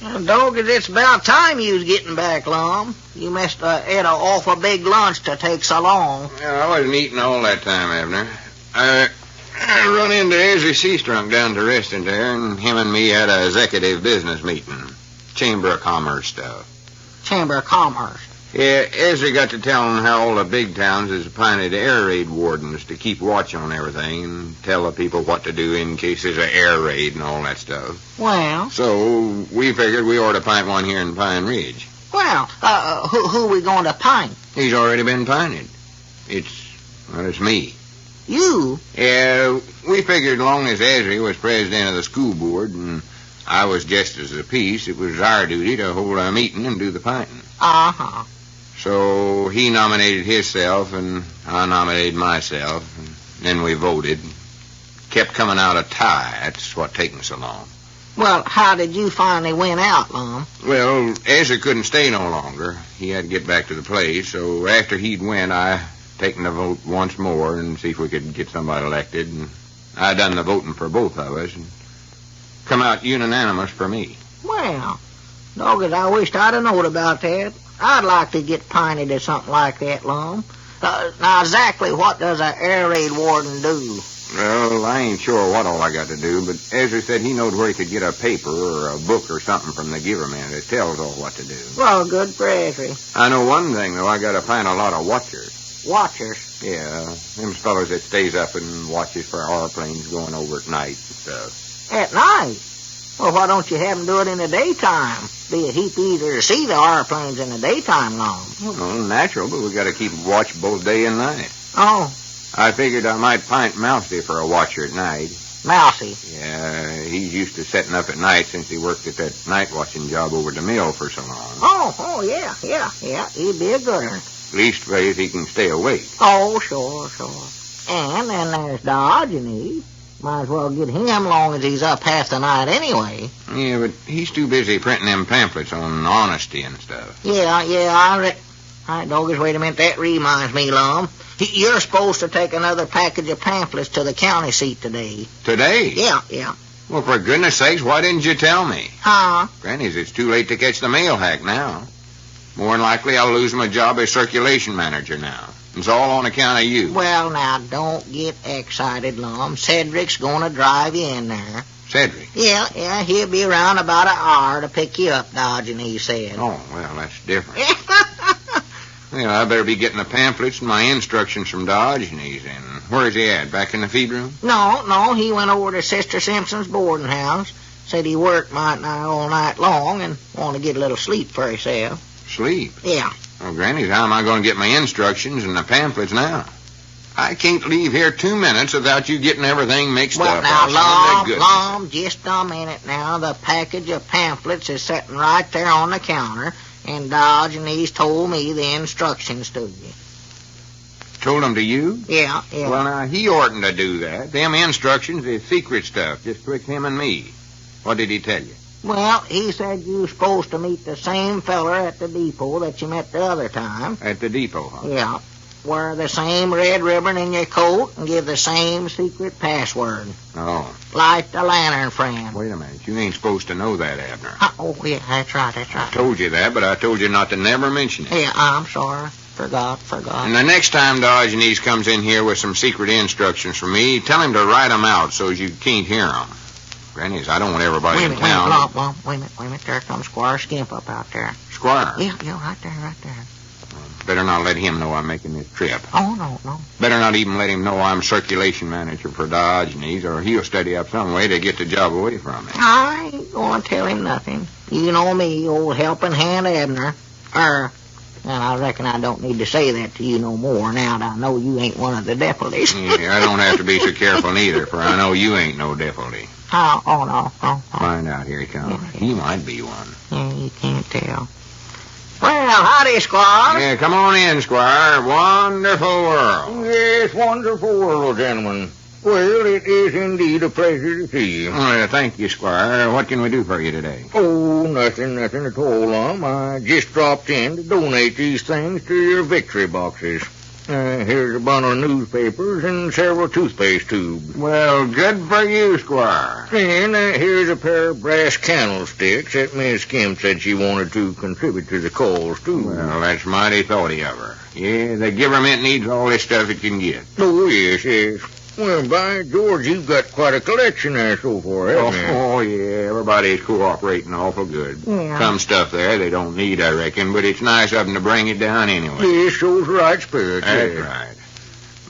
Well, dog, it's about time you was getting back, Lum. You must have ate an awful big lunch to take so long. Yeah, I wasn't eating all that time, Abner. I run into Ezra Seastrunk down to resting there, and him and me had a executive business meeting. Chamber of Commerce stuff. Chamber of Commerce. Yeah, Ezra got to telling how all the big towns has appointed air raid wardens to keep watch on everything and tell the people what to do in case there's an air raid and all that stuff. Well? So we figured we ought to pint one here in Pine Ridge. Well, who we going to pint? He's already been pinted. It's me. You? Yeah, we figured as long as Ezra was president of the school board and I was just as a piece, it was our duty to hold a meeting and do the pinting. Uh-huh. So he nominated himself, and I nominated myself, and then we voted. Kept coming out a tie. That's what taking so long. Well, how did you finally win out, Lum? Well, Ezra couldn't stay no longer. He had to get back to the place, so after he'd win, I taken the vote once more and see if we could get somebody elected, and I done the voting for both of us, and come out unanimous for me. Well, dogged, I wished I'd have known about that. I'd like to get pinted at something like that, Lum. Now, exactly what does an air raid warden do? Well, I ain't sure what all I got to do, but Ezra said he knowed where he could get a paper or a book or something from the giverman that tells all what to do. Well, good for Ezra. I know one thing, though. I got to find a lot of watchers. Watchers? Yeah, them fellows that stays up and watches for airplanes going over at night and stuff. At night? Well, why don't you have them do it in the daytime? Be a heap easier to see the airplanes in the daytime, Lum. Well, natural, but we got to keep watch both day and night. Oh. I figured I might pint Mousey for a watcher at night. Mousey? Yeah, he's used to setting up at night since he worked at that night watching job over at the mill for so long. Oh, yeah. He'd be a good one. Leastways, he can stay awake. Oh, sure. And then there's Diogenes. Might as well get him long as he's up half the night anyway. Yeah, but he's too busy printing them pamphlets on honesty and stuff. Yeah, All right, doggies, wait a minute. That reminds me, Lum. You're supposed to take another package of pamphlets to the county seat today. Today? Yeah. Well, for goodness sakes, why didn't you tell me? Huh? Granny's, it's too late to catch the mail hack now. More than likely, I'll lose my job as circulation manager now. It's all on account of you. Well, now, don't get excited, Lum. Cedric's going to drive you in there. Cedric? Yeah, he'll be around about an hour to pick you up, Diogenes said. Oh, well, that's different. Well, I better be getting the pamphlets and my instructions from Diogenes. And where's he at? Back in the feed room? No, he went over to Sister Simpson's boarding house. Said he worked might nigh all night long and wanted to get a little sleep for himself. Sleep? Yeah. Well, Granny, how am I going to get my instructions and the pamphlets now? I can't leave here 2 minutes without you getting everything mixed up. Well, now, Lum, just a minute now. The package of pamphlets is sitting right there on the counter, and Diogenes told me the instructions to you. Told them to you? Yeah. Well, now, he oughtn't to do that. Them instructions is secret stuff, just betwixt him and me. What did he tell you? Well, he said you were supposed to meet the same feller at the depot that you met the other time. At the depot, huh? Yeah. Wear the same red ribbon in your coat and give the same secret password. Oh. Light the lantern, friend. Wait a minute. You ain't supposed to know that, Abner. Oh, yeah, that's right. I told you that, but I told you not to never mention it. Yeah, I'm sorry. Forgot. And the next time Diogenes comes in here with some secret instructions from me, tell him to write them out so you can't hear them. Granny's, I don't want everybody Wait a in minute, town. wait a minute. There comes Squire Skimp up out there. Squire. Yeah, right there. Better not let him know I'm making this trip. Oh, no. Better not even let him know I'm circulation manager for Diogenes, or he'll study up some way to get the job away from me. I ain't gonna tell him nothing. You know me, old helping hand Abner. And I reckon I don't need to say that to you no more now that I know you ain't one of the deputies. Yeah, I don't have to be so careful neither, for I know you ain't no deputy. Oh, no. Find out, here he comes. Yeah. He might be one. Yeah, you can't tell. Well, howdy, Squire. Yeah, come on in, Squire. Wonderful world. Yes, wonderful world, gentlemen. Well, it is indeed a pleasure to see you. Well, thank you, Squire. What can we do for you today? Oh, nothing at all, Lum. I just dropped in to donate these things to your victory boxes. Here's a bundle of newspapers and several toothpaste tubes. Well, good for you, Squire. And here's a pair of brass candlesticks that Miss Skimp said she wanted to contribute to the cause, too. Well, that's mighty thoughty of her. Yeah, the government needs all this stuff it can get. Oh, yes. Well, by George, you've got quite a collection there so far, haven't you? Oh, yeah, everybody's cooperating awful good. Yeah. Some stuff there they don't need, I reckon, but it's nice of them to bring it down anyway. Yes, shows the right spirit. That's yes. right.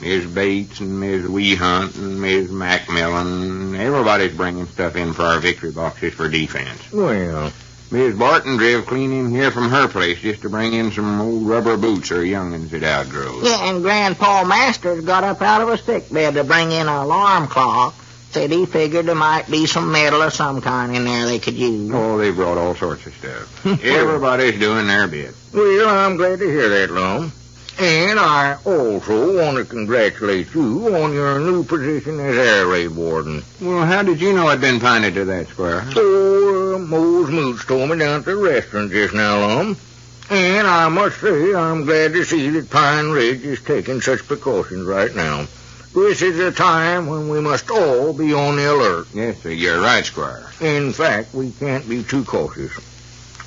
Miss Bates and Miss Weehunt and Miss Macmillan, everybody's bringing stuff in for our victory boxes for defense. Well, Miss Barton drive clean in here from her place just to bring in some old rubber boots her young'uns had outgrown. Yeah, and Grandpa Masters got up out of a sick bed to bring in an alarm clock. Said he figured there might be some metal of some kind in there they could use. Oh, they brought all sorts of stuff. Everybody's doing their bit. well, I'm glad to hear that, Lum. And I also want to congratulate you on your new position as air raid warden. Well, how did you know I'd been pinted to that, Squire? Oh, Mose Moots told me down at the restaurant just now, Lum. And I must say I'm glad to see that Pine Ridge is taking such precautions right now. This is a time when we must all be on the alert. Yes, sir, you're right, Squire. In fact, we can't be too cautious.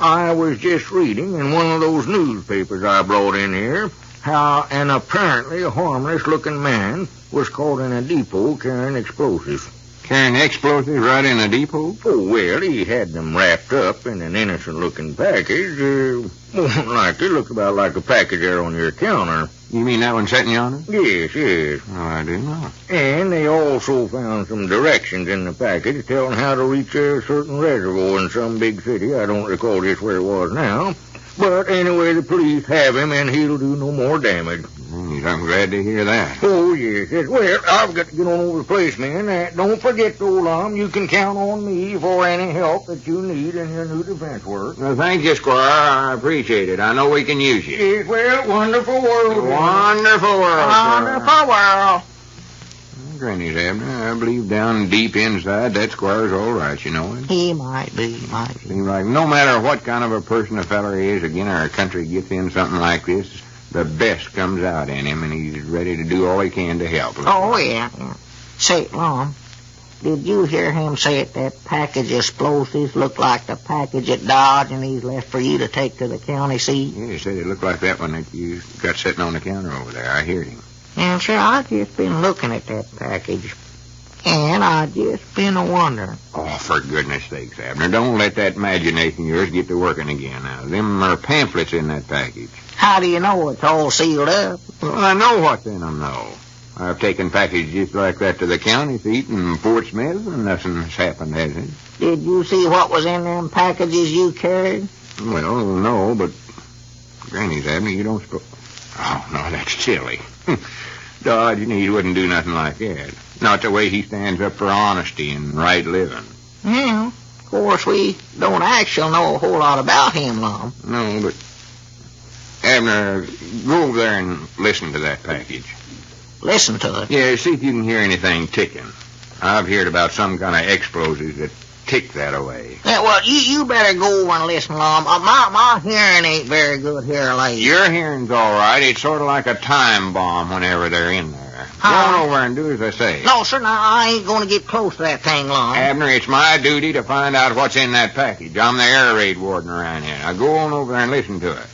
I was just reading in one of those newspapers I brought in here how an apparently harmless-looking man was caught in a depot carrying explosives. Carrying explosives right in a depot? Oh, well, he had them wrapped up in an innocent-looking package. More than likely looked about like a package there on your counter. You mean that one sitting yonder? Yes. Oh, I didn't know. And they also found some directions in the package telling how to reach a certain reservoir in some big city. I don't recall just where it was now. But anyway, the police have him, and he'll do no more damage. I'm glad to hear that. Oh, yes. Well, I've got to get on over the place, man. Don't forget, though, Lum, you can count on me for any help that you need in your new defense work. Well, thank you, Squire. I appreciate it. I know we can use you. Yes, well, wonderful world. Wonderful world, Wonderful world. Granny's Abner. I believe down deep inside that Squire's all right, you know. He might be. Seems like no matter what kind of a person a feller is, again, our country gets in something like this, the best comes out in him, and he's ready to do all he can to help. Oh, yeah. Say, Lum, did you hear him say that package of explosives looked like the package at Dodge and he's left for you to take to the county seat? Yeah, he said it looked like that one that you got sitting on the counter over there. I heard him. And, sir, I've just been looking at that package, and I've just been a-wondering. Oh, for goodness sakes, Abner, don't let that imagination of yours get to working again now. Them are pamphlets in that package. How do you know it's all sealed up? Well, I know what's in them, though. I've taken packages just like that to the county seat in Fort Smith, and nothing's happened, has it? Did you see what was in them packages you carried? Well, no, but Granny's Abner, you don't suppose... Oh, no, that's silly. Diogenes wouldn't do nothing like that. Not the way he stands up for honesty and right living. Yeah, of course, we don't actually know a whole lot about him, Lum. No, but... Abner, go over there and listen to that package. Listen to it. Yeah, see if you can hear anything ticking. I've heard about some kind of explosives that tick that away. Yeah, well, you better go over and listen, Lum. My hearing ain't very good here lately. Your hearing's all right. It's sort of like a time bomb whenever they're in there. Go on over and do as I say. No, sir, now, I ain't going to get close to that thing, Lum. Abner, it's my duty to find out what's in that package. I'm the air raid warden around here. Now go on over there and listen to it.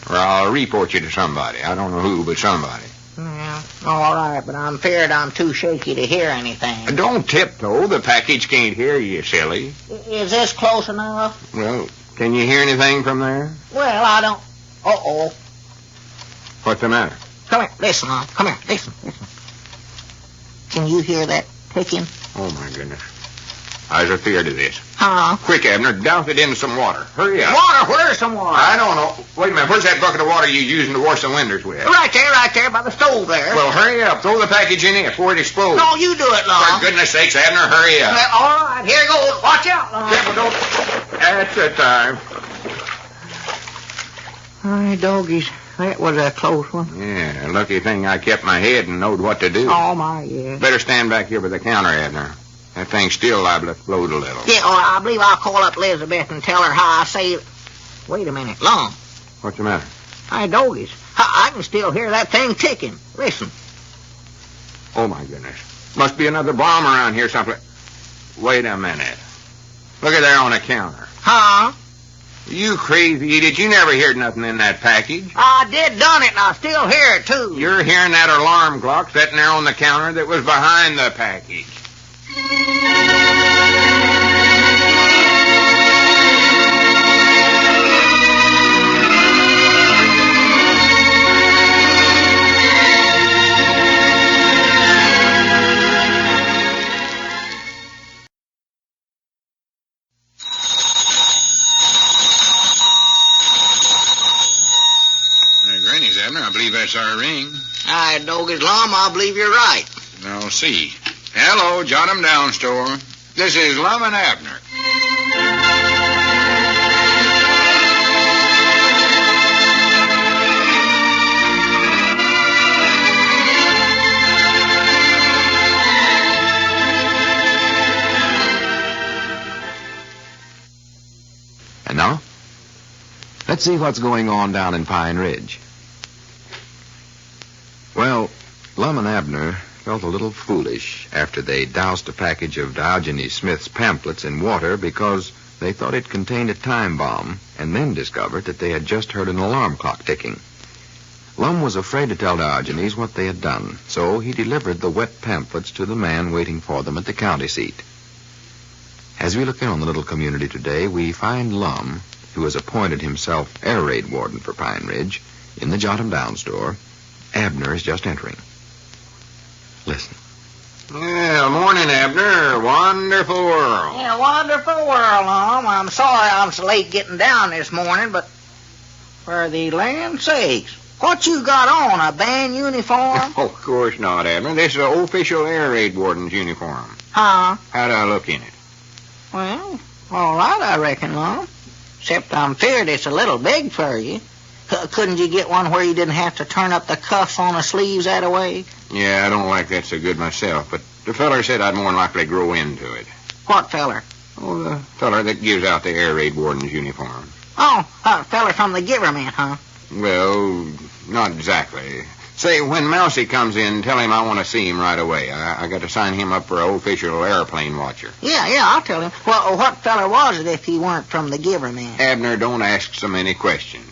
Or I'll report you to somebody. I don't know who, but somebody. Yeah. All right, but I'm feared I'm too shaky to hear anything. Don't tiptoe. The package can't hear you, silly. Is this close enough? Well, can you hear anything from there? Well, I don't... Uh-oh. What's the matter? Come here. Listen, Lum. Come here. Listen. Can you hear that ticking? Oh, my goodness. I was afeard of this. Huh? Quick, Abner, douse it in some water. Hurry up. Water? Where's some water? I don't know. Wait a minute. Where's that bucket of water you using to wash the windows with? Right there, by the stove there. Well, hurry up. Throw the package in there before it explodes. No, you do it, Lum. For goodness sakes, Abner, hurry up. Well, all right, here goes. Watch out, Lum. Careful, don't. That's the time. All right, doggies. That was a close one. Yeah, lucky thing I kept my head and knowed what to do. Oh, my, yeah. Better stand back here by the counter, Abner. That thing's still liable to float a little. Yeah, I believe I'll call up Elizabeth and tell her how I saved... Wait a minute, Lum. What's the matter? Hey, doggies. I can still hear that thing ticking. Listen. Oh, my goodness. Must be another bomb around here someplace. Wait a minute. Look at there on the counter. Huh? You crazy idiot. You never heard nothing in that package. I did done it, and I still hear it, too. You're hearing that alarm clock sitting there on the counter that was behind the package. Granny's, Abner. I believe that's our ring. Aye, doggies, Lum, I believe you're right. Now, see. Hello, jot 'em down, store. This is Lum and Abner. And now, let's see what's going on down in Pine Ridge. Well, Lum and Abner felt a little foolish after they doused a package of Diogenes Smith's pamphlets in water because they thought it contained a time bomb, and then discovered that they had just heard an alarm clock ticking. Lum was afraid to tell Diogenes what they had done, so he delivered the wet pamphlets to the man waiting for them at the county seat. As we look in on the little community today, we find Lum, who has appointed himself air raid warden for Pine Ridge, in the Jot 'em Down store. Abner is just entering. Listen. Yeah, morning, Abner. Wonderful world. Yeah, wonderful world, Lum. I'm sorry I'm so late getting down this morning, but for the land's sakes, what you got on, a band uniform? Oh, of course not, Abner. This is an official air raid warden's uniform. Huh? How'd I look in it? Well, all right, I reckon, Lum. Except I'm feared it's a little big for you. Couldn't you get one where you didn't have to turn up the cuffs on the sleeves that way? Yeah, I don't like that so good myself, but the feller said I'd more than likely grow into it. What feller? Oh, the feller that gives out the air raid warden's uniform. Oh, feller from the Giverman, huh? Well, not exactly. Say, when Mousey comes in, tell him I want to see him right away. I got to sign him up for an official airplane watcher. Yeah, I'll tell him. Well, what feller was it if he weren't from the Giverman? Abner, don't ask so many questions.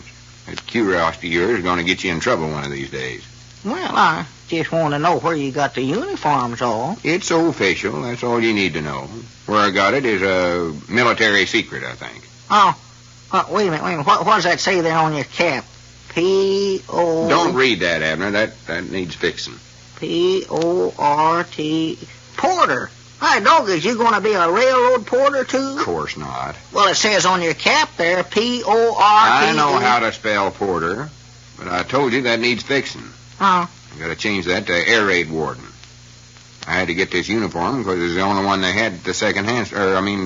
That curiosity of yours is going to get you in trouble one of these days. Well, I just want to know where you got the uniforms all. It's official. That's all you need to know. Where I got it is a military secret, I think. Oh, wait a minute. What does that say there on your cap? P-O... Don't read that, Abner. That needs fixing. P-O-R-T... Porter. Hey, doggies, you going to be a railroad porter, too? Of course not. Well, it says on your cap there, P-O-R-T... I know how to spell porter, but I told you that needs fixing. Oh. I got to change that to air raid warden. I had to get this uniform because it's the only one they had at the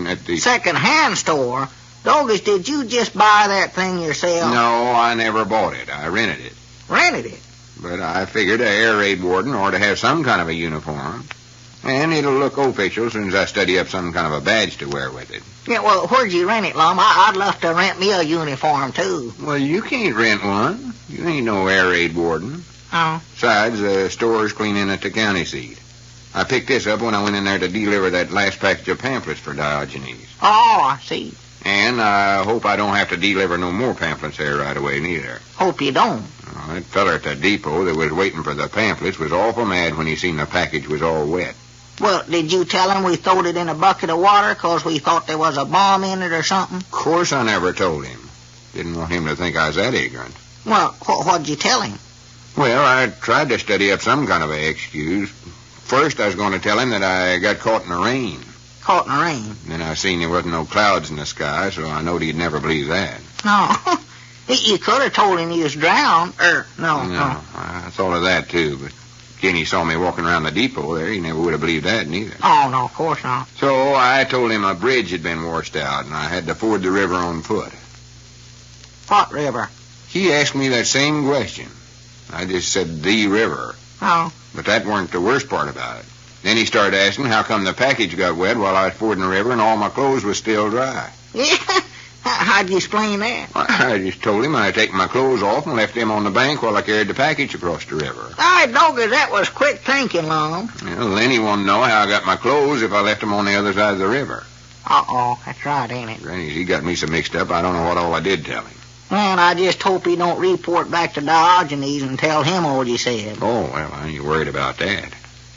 at the... Second-hand store? Doggies, did you just buy that thing yourself? No, I never bought it. I rented it. Rented it? But I figured an air raid warden ought to have some kind of a uniform. And it'll look official as soon as I study up some kind of a badge to wear with it. Yeah, well, where'd you rent it, Lum? I'd love to rent me a uniform, too. Well, you can't rent one. You ain't no air raid warden. Oh. Besides, the store's cleaning at the county seat. I picked this up when I went in there to deliver that last package of pamphlets for Diogenes. Oh, I see. And I hope I don't have to deliver no more pamphlets there right away, neither. Hope you don't. That feller at the depot that was waiting for the pamphlets was awful mad when he seen the package was all wet. Well, did you tell him we throwed it in a bucket of water 'cause we thought there was a bomb in it or something? Of course I never told him. Didn't want him to think I was that ignorant. Well, what'd you tell him? Well, I tried to study up some kind of an excuse. First, I was going to tell him that I got caught in the rain. Caught in the rain? Then I seen there wasn't no clouds in the sky, so I knowed he'd never believe that. No. You could have told him he was drowned. No. I thought of that, too, but again, he saw me walking around the depot there. He never would have believed that, neither. Oh, no, of course not. So I told him a bridge had been washed out, and I had to ford the river on foot. What river? He asked me that same question. I just said, the river. Oh. But that weren't the worst part about it. Then he started asking how come the package got wet while I was fording the river and all my clothes was still dry. Yeah? How'd you explain that? I just told him I'd taken my clothes off and left them on the bank while I carried the package across the river. I dogged that was quick thinking, Lum. Well, then he wanted to know how I got my clothes if I left them on the other side of the river. Uh-oh, that's right, ain't it? Granny, he got me so mixed up, I don't know what all I did tell him. And I just hope he don't report back to Diogenes and tell him what you said. Oh, well, I ain't worried about that.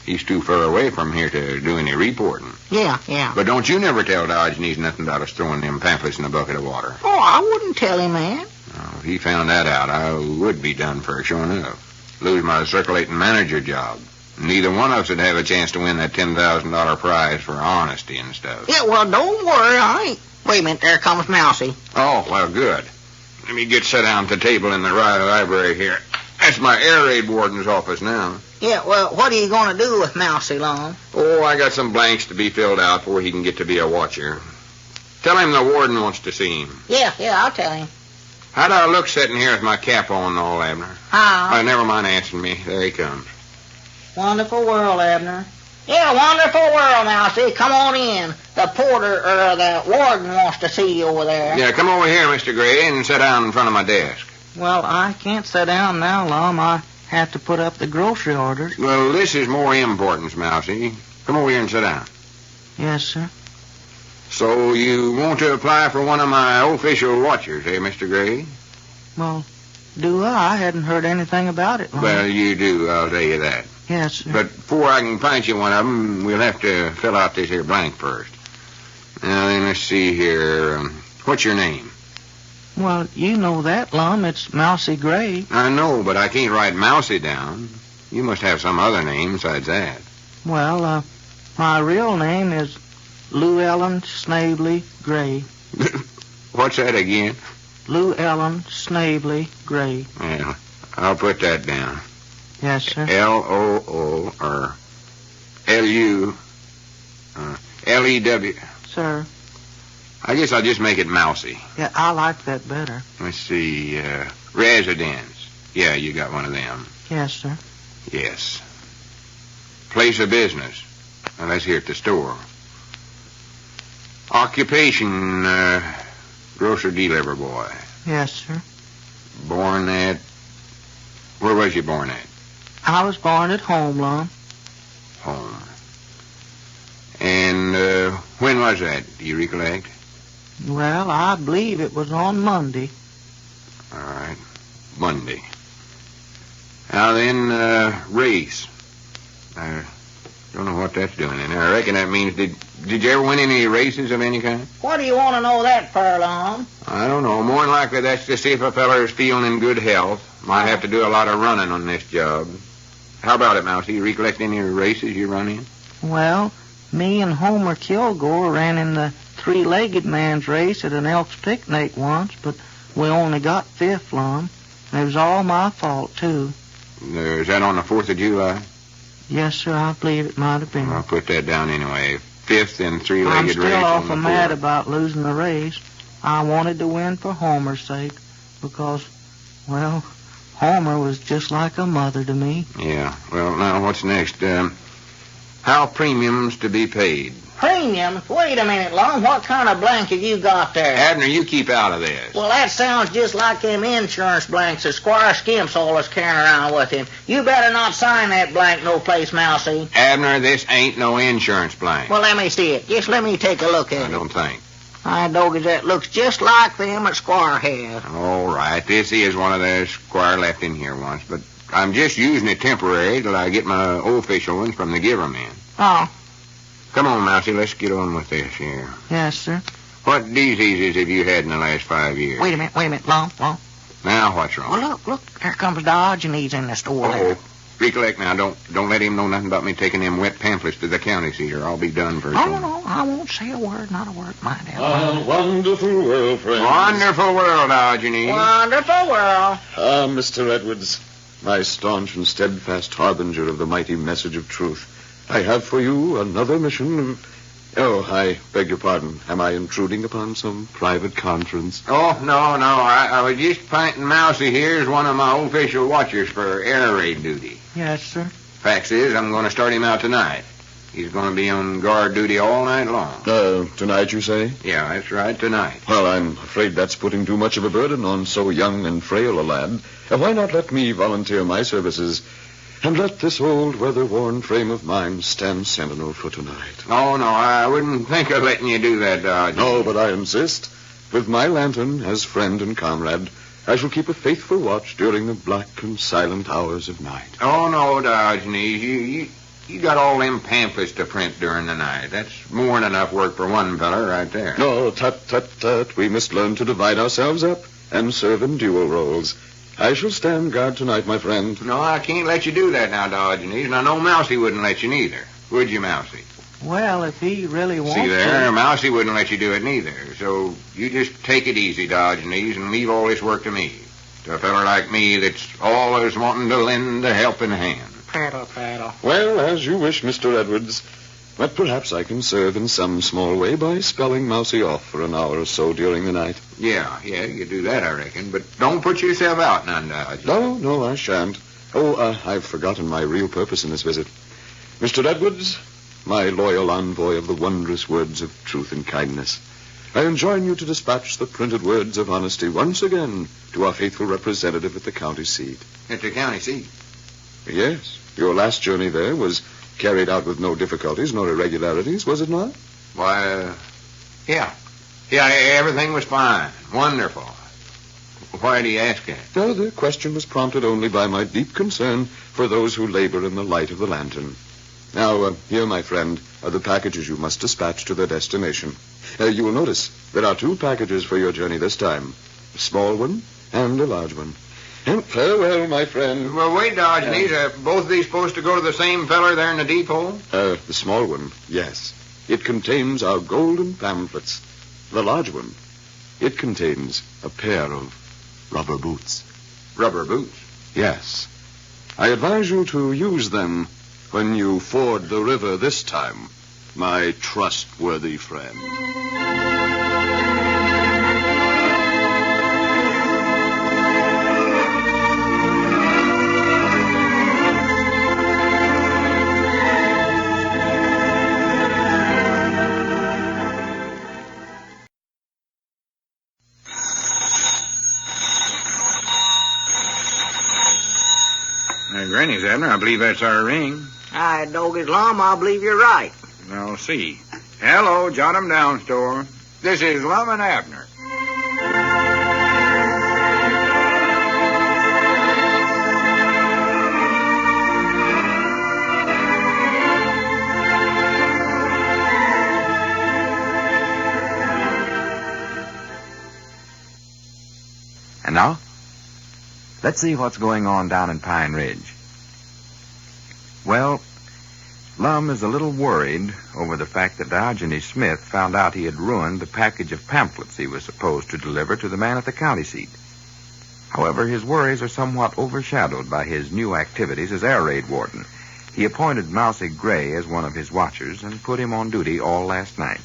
He's too far away from here to do any reporting. Yeah. But don't you never tell Diogenes nothing about us throwing them pamphlets in a bucket of water. Oh, I wouldn't tell him that. Now, if he found that out, I would be done for, sure enough. Lose my circulating manager job. Neither one of us would have a chance to win that $10,000 prize for honesty and stuff. Yeah, well, don't worry, I ain't. Wait a minute, there comes Mousey. Oh, well, good. Let me get set down at the table in the library here. That's my air raid warden's office now. Yeah, well, what are you going to do with Mousey, Lum? Oh, I got some blanks to be filled out before he can get to be a watcher. Tell him the warden wants to see him. Yeah, I'll tell him. How do I look sitting here with my cap on and all, Abner? How? Never mind answering me. There he comes. Wonderful world, Abner. Yeah, wonderful world, Mousey. Come on in. The porter, or the warden wants to see you over there. Yeah, come over here, Mr. Gray, and sit down in front of my desk. Well, I can't sit down now, Lum. I have to put up the grocery orders. Well, this is more importance, Mousey. Come over here and sit down. Yes, sir. So you want to apply for one of my official watchers, eh, Mr. Gray? Well, do I? I hadn't heard anything about it, Lum. Well, you do, I'll tell you that. Yes, sir. But before I can find you one of them, we'll have to fill out this here blank first. Now, then, let's see here. What's your name? Well, you know that, Lum. It's Mousey Gray. I know, but I can't write Mousey down. You must have some other name besides that. Well, my real name is Llewellyn Snavely Gray. What's that again? Llewellyn Snavely Gray. Well, I'll put that down. Yes, sir. L-O-O, or L-U, L-E-W. Sir. I guess I'll just make it Mousey. Yeah, I like that better. Let's see, residence. Yeah, you got one of them. Yes, sir. Yes. Place of business. Now, that's here at the store. Occupation, grocer delivery boy. Yes, sir. Born at... Where was you born at? I was born at home, Lum. Home. And when was that? Do you recollect? Well, I believe it was on Monday. All right. Monday. Now then, race. I don't know what that's doing in there. I reckon that means, did you ever win any races of any kind? What do you want to know that for, Lum? I don't know. More than likely that's to see if a feller is feeling in good health. Might have to do a lot of running on this job. How about it, Mousey? You recollect any races you run in? Well, me and Homer Kilgore ran in the three-legged man's race at an Elks picnic once, but we only got fifth, Lum. It was all my fault, too. Is that on the 4th of July? Yes, sir, I believe it might have been. I'll put that down anyway. Fifth in three-legged I'm race. still on awful the mad 4th. about losing the race. I wanted to win for Homer's sake because, well, Homer was just like a mother to me. Yeah. Well, now, what's next? How premiums to be paid? Premiums? Wait a minute, Lum. What kind of blanket you got there? Abner, you keep out of this. Well, that sounds just like them insurance blanks that Squire Skimp's always carrying around with him. You better not sign that blank no place, Mousey. Abner, this ain't no insurance blank. Well, let me see it. Just let me take a look at I it. don't think. I doggies, that looks just like them that Squire has. All right, this is one of the Squire left in here once, but I'm just using it temporary till I get my official ones from the giver man. Oh. Come on, Mousey, let's get on with this here. Yes, sir. What diseases have you had in the last 5 years? Wait a minute, Lum. Now, what's wrong? Well, look, there comes Diogenes in the store there. Recollect now, don't let him know nothing about me taking them wet pamphlets to the county seat, or I'll be done for No, I won't say a word, not a word, mind that. Ah, wonderful world, friends. Wonderful world, Diogenes. Wonderful world. Ah, Mr. Edwards, my staunch and steadfast harbinger of the mighty message of truth, I have for you another mission. Oh, I beg your pardon. Am I intruding upon some private conference? Oh, no. I was just pointing Mousey here as one of my official watchers for air raid duty. Yes, sir. Facts is, I'm going to start him out tonight. He's going to be on guard duty all night long. Tonight, you say? Yeah, that's right, tonight. Well, I'm afraid that's putting too much of a burden on so young and frail a lad. Why not let me volunteer my services and let this old weather-worn frame of mine stand sentinel for tonight? No, I wouldn't think of letting you do that, Dodge. No, but I insist. With my lantern as friend and comrade, I shall keep a faithful watch during the black and silent hours of night. Oh, no, Diogenes. You got all them pamphlets to print during the night. That's more than enough work for one feller right there. No, tut. We must learn to divide ourselves up and serve in dual roles. I shall stand guard tonight, my friend. No, I can't let you do that now, Diogenes, and I know Mousey wouldn't let you neither. Would you, Mousey? Well, if he really wants See there, to... Mousey wouldn't let you do it neither. So you just take it easy, Diogenes, and leave all this work to me. To a feller like me that's always wanting to lend a helping hand. Paddle. Well, as you wish, Mr. Edwards. But perhaps I can serve in some small way by spelling Mousey off for an hour or so during the night. Yeah, you do that, I reckon. But don't put yourself out none, Diogenes. No, I shan't. I've forgotten my real purpose in this visit. Mr. Edwards, my loyal envoy of the wondrous words of truth and kindness, I enjoin you to dispatch the printed words of honesty once again to our faithful representative at the county seat. At the county seat? Yes. Your last journey there was carried out with no difficulties nor irregularities, was it not? Why, yeah. Yeah, everything was fine. Wonderful. Why do you ask that? No, the question was prompted only by my deep concern for those who labor in the light of the lantern. Now, here, my friend, are the packages you must dispatch to their destination. You will notice there are 2 packages for your journey this time. A small one and a large one. And farewell, my friend. Well, wait, Diogenes. Are both of these supposed to go to the same feller there in the depot? The small one, yes. It contains our golden pamphlets. The large one, it contains a pair of rubber boots. Rubber boots? Yes. I advise you to use them when you ford the river this time, my trustworthy friend. Granny's, Abner. I believe that's our ring. Aye, doggies, Lum, I believe you're right. I'll see. Hello, jot 'em down, store. This is Lum and Abner. And now, let's see what's going on down in Pine Ridge. Well, Lum is a little worried over the fact that Diogenes Smith found out he had ruined the package of pamphlets he was supposed to deliver to the man at the county seat. However, his worries are somewhat overshadowed by his new activities as air raid warden. He appointed Mousey Gray as one of his watchers and put him on duty all last night.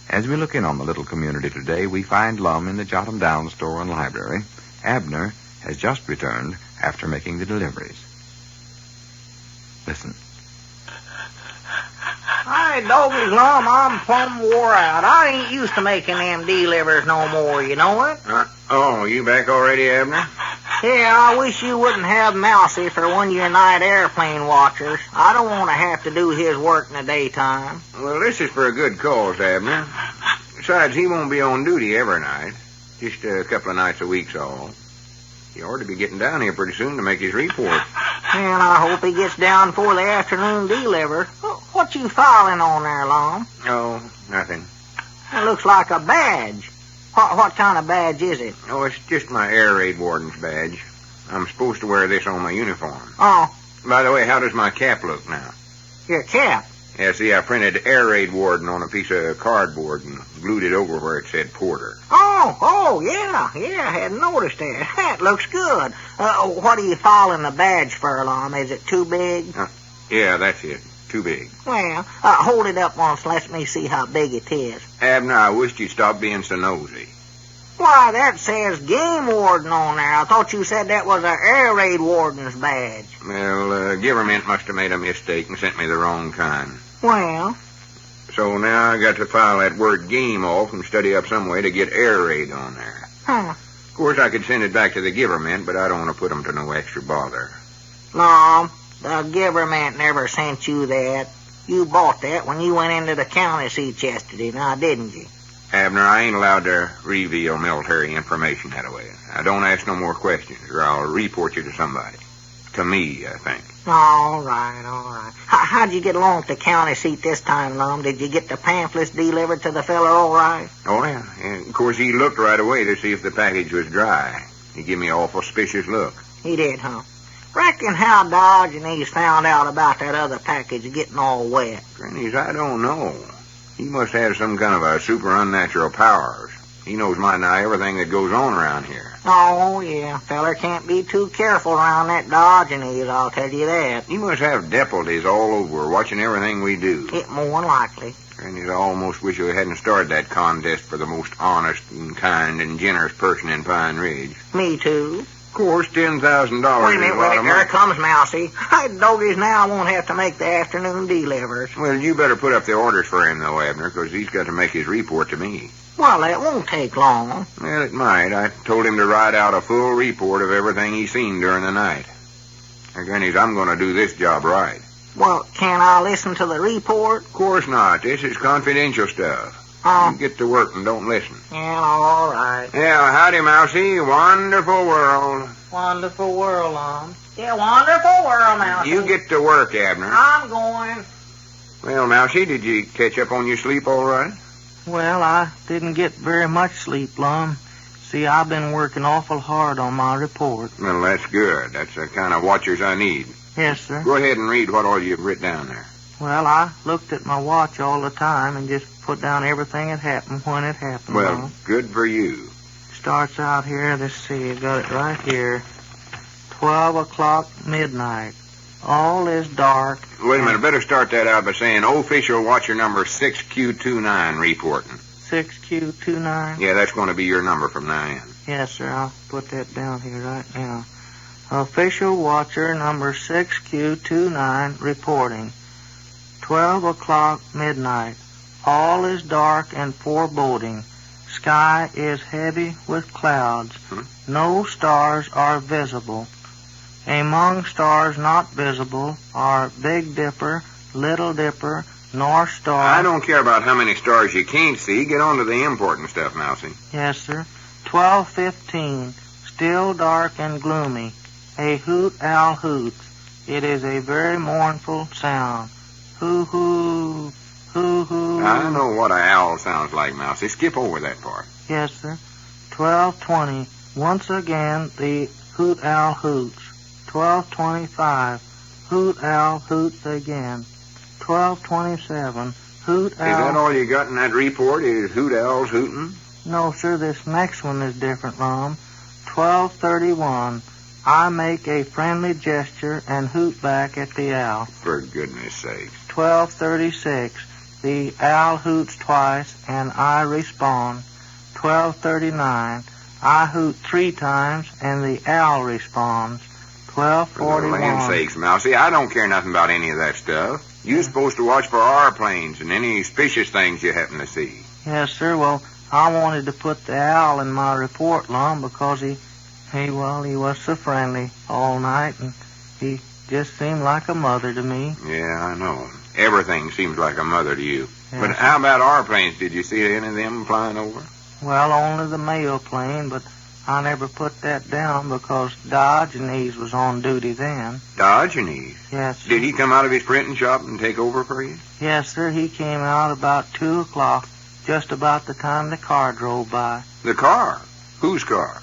As we look in on the little community today, we find Lum in the jot-em-down store and library. Abner has just returned after making the deliveries. Listen. Hi, doggies, Lum, I'm plumb wore out. I ain't used to making them delivers no more, you know it? Oh, you back already, Abner? Yeah, I wish you wouldn't have Mousey for one of your night airplane watchers. I don't want to have to do his work in the daytime. Well, this is for a good cause, Abner. Besides, he won't be on duty every night. Just a couple of nights a week's all. He ought to be getting down here pretty soon to make his report. And I hope he gets down before the afternoon delivered. What you filing on there, Lum? Oh, nothing. It looks like a badge. What kind of badge is it? Oh, it's just my air raid warden's badge. I'm supposed to wear this on my uniform. Oh, By the way, how does my cap look now? your cap. Yeah, see, I printed air raid warden on a piece of cardboard and glued it over where it said porter. Oh, yeah, I hadn't noticed that. That looks good. What are you filing the badge for, Lum? Is it too big? Yeah, that's it. Too big. Well, hold it up once, let me see how big it is. Abner, I wish you'd stop being so nosy. Why, that says game warden on there. I thought you said that was an air raid warden's badge. Well, government must have made a mistake and sent me the wrong kind. Well, So now I got to file that word game off and study up some way to get air raid on there. Of course, I could send it back to the government, but I don't want to put them to no extra bother. Lum, the government never sent you that. You bought that when you went into the county seat yesterday, now didn't you? Abner, I ain't allowed to reveal military information that way. I don't ask no more questions, or I'll report you to somebody. To me, I think. All right. How'd you get along at the county seat this time, Lum? Did you get the pamphlets delivered to the feller all right? Oh, yeah. And of course, he looked right away to see if the package was dry. He gave me an awful suspicious look. He did, huh? Reckon how Dodge and he's found out about that other package getting all wet. Grannies, I don't know. He must have some kind of a super unnatural powers. He knows mighty nigh everything that goes on around here. Oh, yeah. Feller can't be too careful around that Dodge and he's, I'll tell you that. He must have deputies all over watching everything we do. It more likely. Grannies, I almost wish we hadn't started that contest for the most honest and kind and generous person in Pine Ridge. Me too. Of course, $10,000 Wait a minute, is a lot of there money. comes Mousey. I doggies now won't have to make the afternoon delivers. Well, you better put up the orders for him, though, Abner, because he's got to make his report to me. Well, that won't take long. Well, it might. I told him to write out a full report of everything he's seen during the night. Now, Grannies, I'm going to do this job right. Well, can I listen to the report? Of course not. This is confidential stuff. Oh, You get to work and don't listen. yeah, all right. Yeah, howdy, Mousey. Wonderful world. Wonderful world, Lum. Yeah, wonderful world, Mousey. You get to work, Abner. I'm going. Well, Mousey, did you catch up on your sleep all right? Well, I didn't get very much sleep, Lum. See, I've been working awful hard on my report. Well, that's good. That's the kind of watchers I need. Yes, sir. Go ahead and read what all you've written down there. Well, I looked at my watch all the time and just put down everything that happened when it happened. Well, Lum. good for you. Starts out here, let's see, I got it right here. 12 o'clock midnight. All is dark. Wait a minute. Better start that out by saying official watcher number 6Q29 reporting. 6Q29? Yeah, that's going to be your number from now in. Yes, sir, I'll put that down here right now. Official watcher number 6Q29 reporting. 12 o'clock midnight. All is dark and foreboding. Sky is heavy with clouds. No stars are visible. Among stars not visible are Big Dipper, Little Dipper, North Star. I don't care about how many stars you can't see. Get on to the important stuff, Mousey. Yes, sir. 12:15. Still dark and gloomy. A hoot owl hoots. It is a very mournful sound. Hoo hoo, hoo hoo. I know what an owl sounds like, Mousey. Skip over that part. Yes, sir. 12:20. Once again, the hoot owl hoots. 12:25. Hoot owl hoots again. 12:27. Hoot owl. Is that all you got in that report? Is hoot owls hooting? No, sir. This next one is different, Lum. 12:31. I make a friendly gesture and hoot back at the owl. For goodness sakes. 12:36. The owl hoots twice and I respond. 12:39. I hoot 3 times and the owl responds. For the 12:41. land's sakes, Mousey, I don't care nothing about any of that stuff. You're supposed to watch for airplanes and any suspicious things you happen to see. Yes, sir. Well, I wanted to put the owl in my report, Lum, because he was so friendly all night, and he just seemed like a mother to me. Yeah, I know. Everything seems like a mother to you. Yes, But how about our planes? Did you see any of them flying over? Well, only the mail plane, but I never put that down because Diogenes was on duty then. Diogenes? Yes, sir. Did he come out of his printing shop and take over for you? Yes, sir. He came out about 2 o'clock, just about the time the car drove by. The car? Whose car?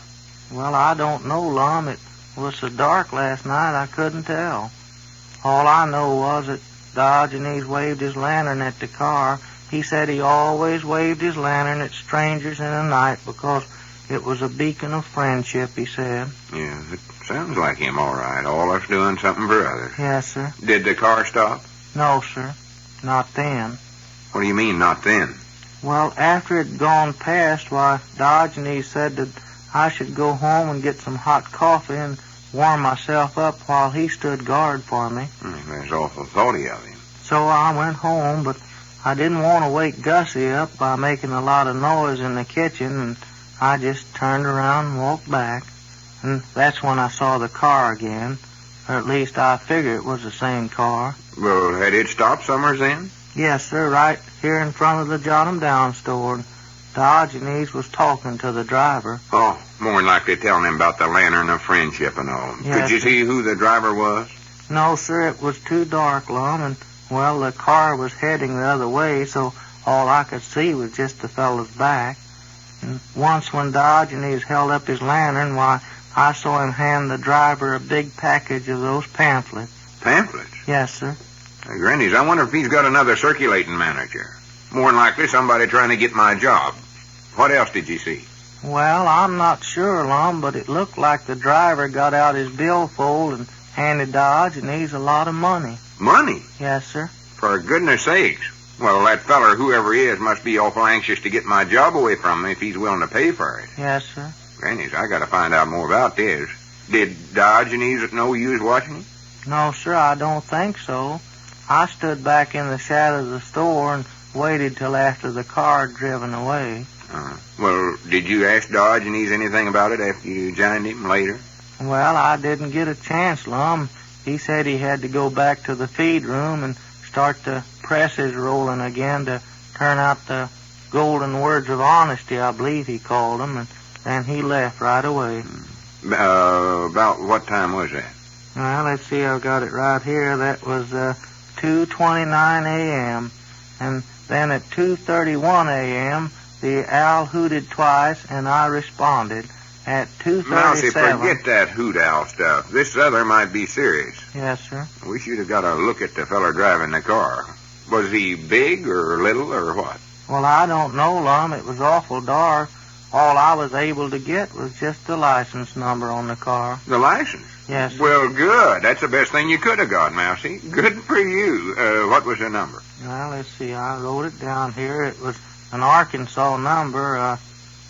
Well, I don't know, Lum. It was so dark last night I couldn't tell. All I know was that Diogenes waved his lantern at the car. He said he always waved his lantern at strangers in the night because it was a beacon of friendship, he said. Yeah, it sounds like him, all right. All us doing something for others. Yes, sir. Did the car stop? No, sir. Not then. What do you mean, not then? Well, after it had gone past, why, Diogenes said that I should go home and get some hot coffee and warm myself up while he stood guard for me. That's awful thoughty of him. So I went home, but I didn't want to wake Gussie up by making a lot of noise in the kitchen, and I just turned around and walked back. And that's when I saw the car again. Or at least I figured it was the same car. Well, had it stopped somewhere then? Yes, sir, right here in front of the Jot 'em Down store. Diogenes was talking to the driver. Oh, more than likely telling him about the lantern of friendship and all. Yes, Could you sir. see who the driver was? No, sir, it was too dark, Lum, and, well, the car was heading the other way, so all I could see was just the fellow's back. And once when Diogenes held up his lantern, why, I saw him hand the driver a big package of those pamphlets. Pamphlets? Yes, sir. Granny's, I wonder if he's got another circulating manager. More than likely somebody trying to get my job. What else did you see? Well, I'm not sure, Lum, but it looked like the driver got out his billfold and handed Diogenes a lot of money. Money? Yes, sir. For goodness sakes. Well, that feller, whoever he is, must be awful anxious to get my job away from me if he's willing to pay for it. Yes, sir. Granny's, I gotta find out more about this. Did Diogenes know you was watching him? No, sir, I don't think so. I stood back in the shadow of the store and waited till after the car had driven away. Well, did you ask Diogenes anything about it after you joined him later? Well, I didn't get a chance, Lum. He said he had to go back to the feed room and start the presses rolling again to turn out the golden words of honesty, I believe he called them, and then he left right away. About what time was that? Well, let's see, I've got it right here. That was 2:29 a.m. And then at 2:31 a.m., the owl hooted twice, and I responded. At 2:37... Mousey, forget that hoot owl stuff. This other might be serious. Yes, sir. We should have got a look at the feller driving the car. Was he big or little or what? Well, I don't know, Lum. It was awful dark. All I was able to get was just the license number on the car. The license? Yes, sir. Well, good. That's the best thing you could have got, Mousey. Good for you. What was the number? Well, let's see. I wrote it down here. It was an Arkansas number.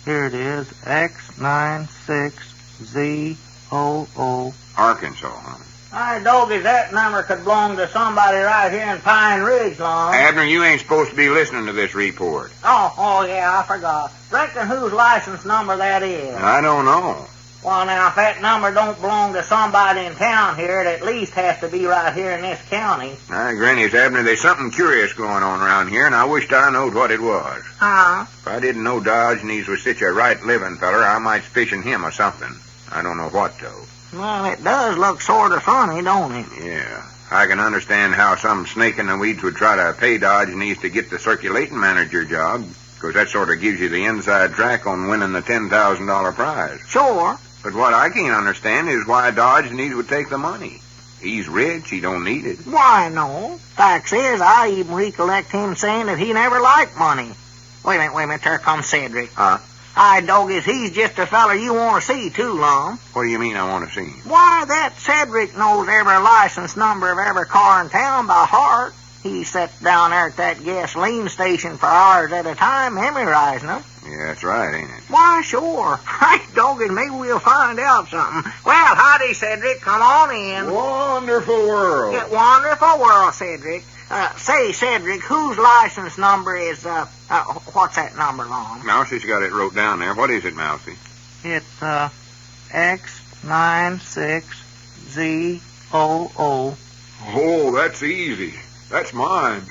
Here it is. X96ZOO. Arkansas, huh? Hi, Doggy, that number could belong to somebody right here in Pine Ridge, Lum. Abner, you ain't supposed to be listening to this report. Oh, yeah, I forgot. Reckon whose license number that is? I don't know. Well, now, if that number don't belong to somebody in town here, it at least has to be right here in this county. Granny's, Abner, there's something curious going on around here, and I wished I knowed what it was. Huh? If I didn't know Diogenes was such a right living feller, I might suspicion him of something. I don't know what, though. Well, it does look sort of funny, don't it? Yeah. I can understand how some snake in the weeds would try to pay Diogenes to get the circulating manager job, because that sort of gives you the inside track on winning the $10,000 prize. Sure. But what I can't understand is why Diogenes would take the money. He's rich. He don't need it. Why, no. Fact is, I even recollect him saying that he never liked money. Wait a minute. There comes Cedric. Huh? Hi, Doggies, he's just the feller you want to see, too, Lum. What do you mean I want to see him? Why, that Cedric knows every license number of every car in town by heart. He sits down there at that gasoline station for hours at a time, memorizing them. Yeah, that's right, ain't it? Why, sure. Right, Doggies, maybe we'll find out something. Well, howdy, Cedric. Come on in. Wonderful world. Yeah, wonderful world, Cedric. Say, Cedric, whose license number is, what's that number, Lum? Mousey's got it wrote down there. What is it, Mousey? It's, X96ZOO. Oh, that's easy. That's mine.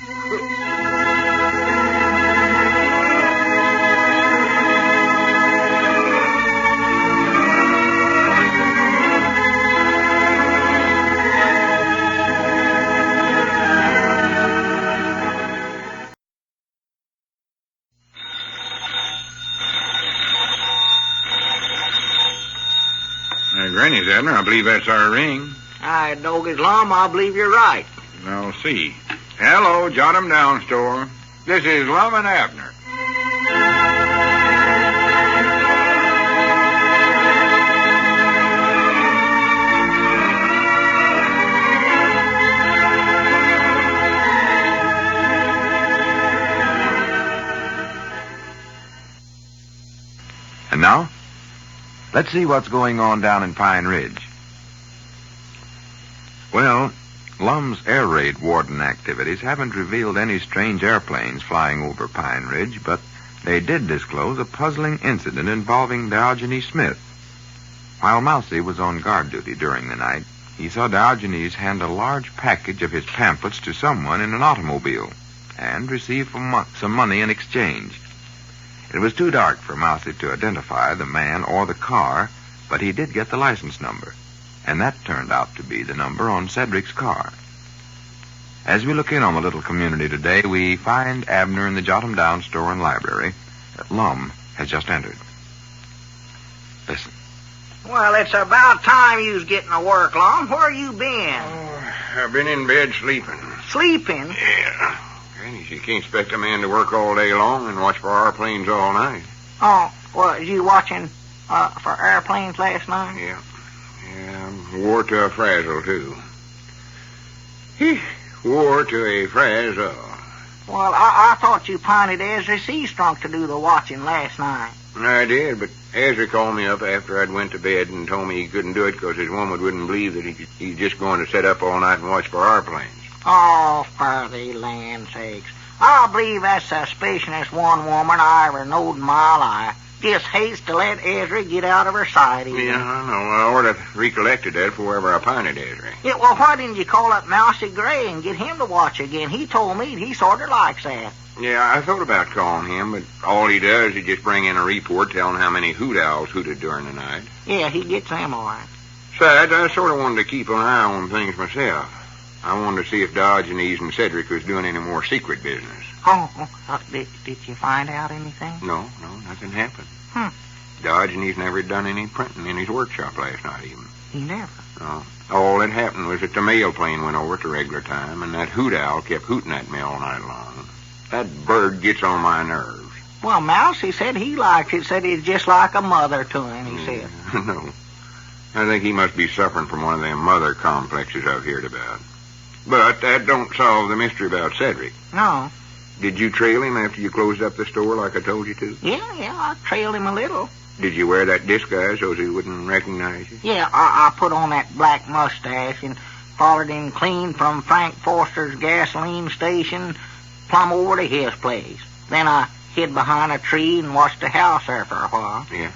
granny's, Abner. I believe that's our ring. I dog his Lum, I believe you're right. I'll see. Hello, jot 'em down, store. This is Lum and Abner. And now, let's see what's going on down in Pine Ridge. Well, Lum's air raid warden activities haven't revealed any strange airplanes flying over Pine Ridge, but they did disclose a puzzling incident involving Diogenes Smith. While Mousey was on guard duty during the night, he saw Diogenes hand a large package of his pamphlets to someone in an automobile and receive some money in exchange. It was too dark for Mousey to identify the man or the car, but he did get the license number, and that turned out to be the number on Cedric's car. As we look in on the little community today, we find Abner in the Jot-'em-Down store and library that Lum has just entered. Listen. Well, it's about time you was getting to work, Lum. Where you been? Oh, I've been in bed sleeping. Sleeping? Yeah. Granny, you can't expect a man to work all day long and watch for airplanes all night. Oh, well, you watching for airplanes last night? Yeah. Wore to a frazzle, too. Wore to a frazzle. Well, I thought you pinted Ezra Seastrunk to do the watching last night. I did, but Ezra called me up after I'd went to bed and told me he couldn't do it because his woman wouldn't believe that he's just going to sit up all night and watch for airplanes. Oh, for the land sakes. I believe that's the suspicionest one woman I ever knowed in my life. Just hates to let Ezra get out of her sight even. Yeah, I know. I ought to have recollected that before ever I pinted Ezra. Yeah, well, why didn't you call up Mousey Gray and get him to watch again? He told me he sort of likes that. Yeah, I thought about calling him, but all he does is just bring in a report telling how many hoot owls hooted during the night. Yeah, he gets them all right. Besides, I sort of wanted to keep an eye on things myself. I wanted to see if Diogenes and Cedric was doing any more secret business. Did you find out anything? No, nothing happened. Diogenes never done any printing in his workshop last night even. He never? No. All that happened was that the mail plane went over at the regular time, and that hoot owl kept hooting at me all night long. That bird gets on my nerves. Well, Mousey said he liked it, said it's just like a mother to him, he said. No. I think he must be suffering from one of them mother complexes I've heard about. But that don't solve the mystery about Cedric. No. Did you trail him after you closed up the store like I told you to? Yeah, I trailed him a little. Did you wear that disguise so he wouldn't recognize you? Yeah, I put on that black mustache and followed him clean from Frank Foster's gasoline station plumb over to his place. Then I hid behind a tree and watched the house there for a while. Yeah.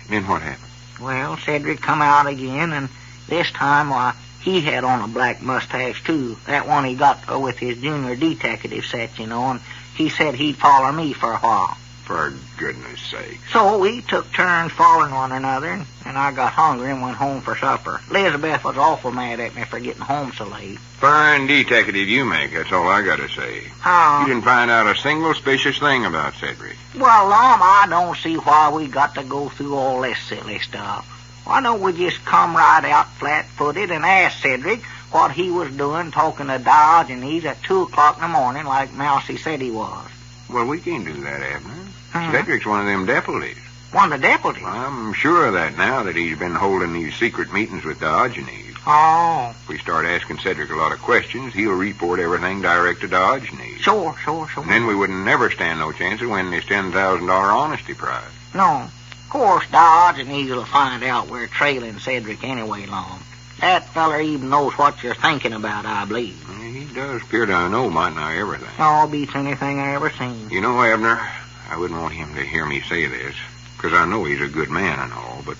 Then what happened? Well, Cedric come out again, and this time, he had on a black mustache, too. That one he got with his junior detective set, and he said he'd follow me for a while. For goodness sake. So we took turns following one another, and I got hungry and went home for supper. Elizabeth was awful mad at me for getting home so late. Fine detective you make, that's all I gotta say. You didn't find out a single suspicious thing about Cedric. Well, Lum, I don't see why we got to go through all this silly stuff. Why don't we just come right out flat-footed and ask Cedric what he was doing talking to Diogenes at 2 o'clock in the morning like Mousey said he was? Well, we can't do that, Abner. Cedric's one of them deputies. One of the deputies? I'm sure of that now that he's been holding these secret meetings with Diogenes. Oh. If we start asking Cedric a lot of questions, he'll report everything direct to Diogenes. Sure. And then we wouldn't never stand no chance of winning his $10,000 honesty prize. No. Of course, Diogenes will find out we're trailing Cedric anyway, Lum. That feller even knows what you're thinking about, I believe. He does appear to know might know everything. Oh, beats anything I ever seen. You know, Abner, I wouldn't want him to hear me say this, because I know he's a good man and all, but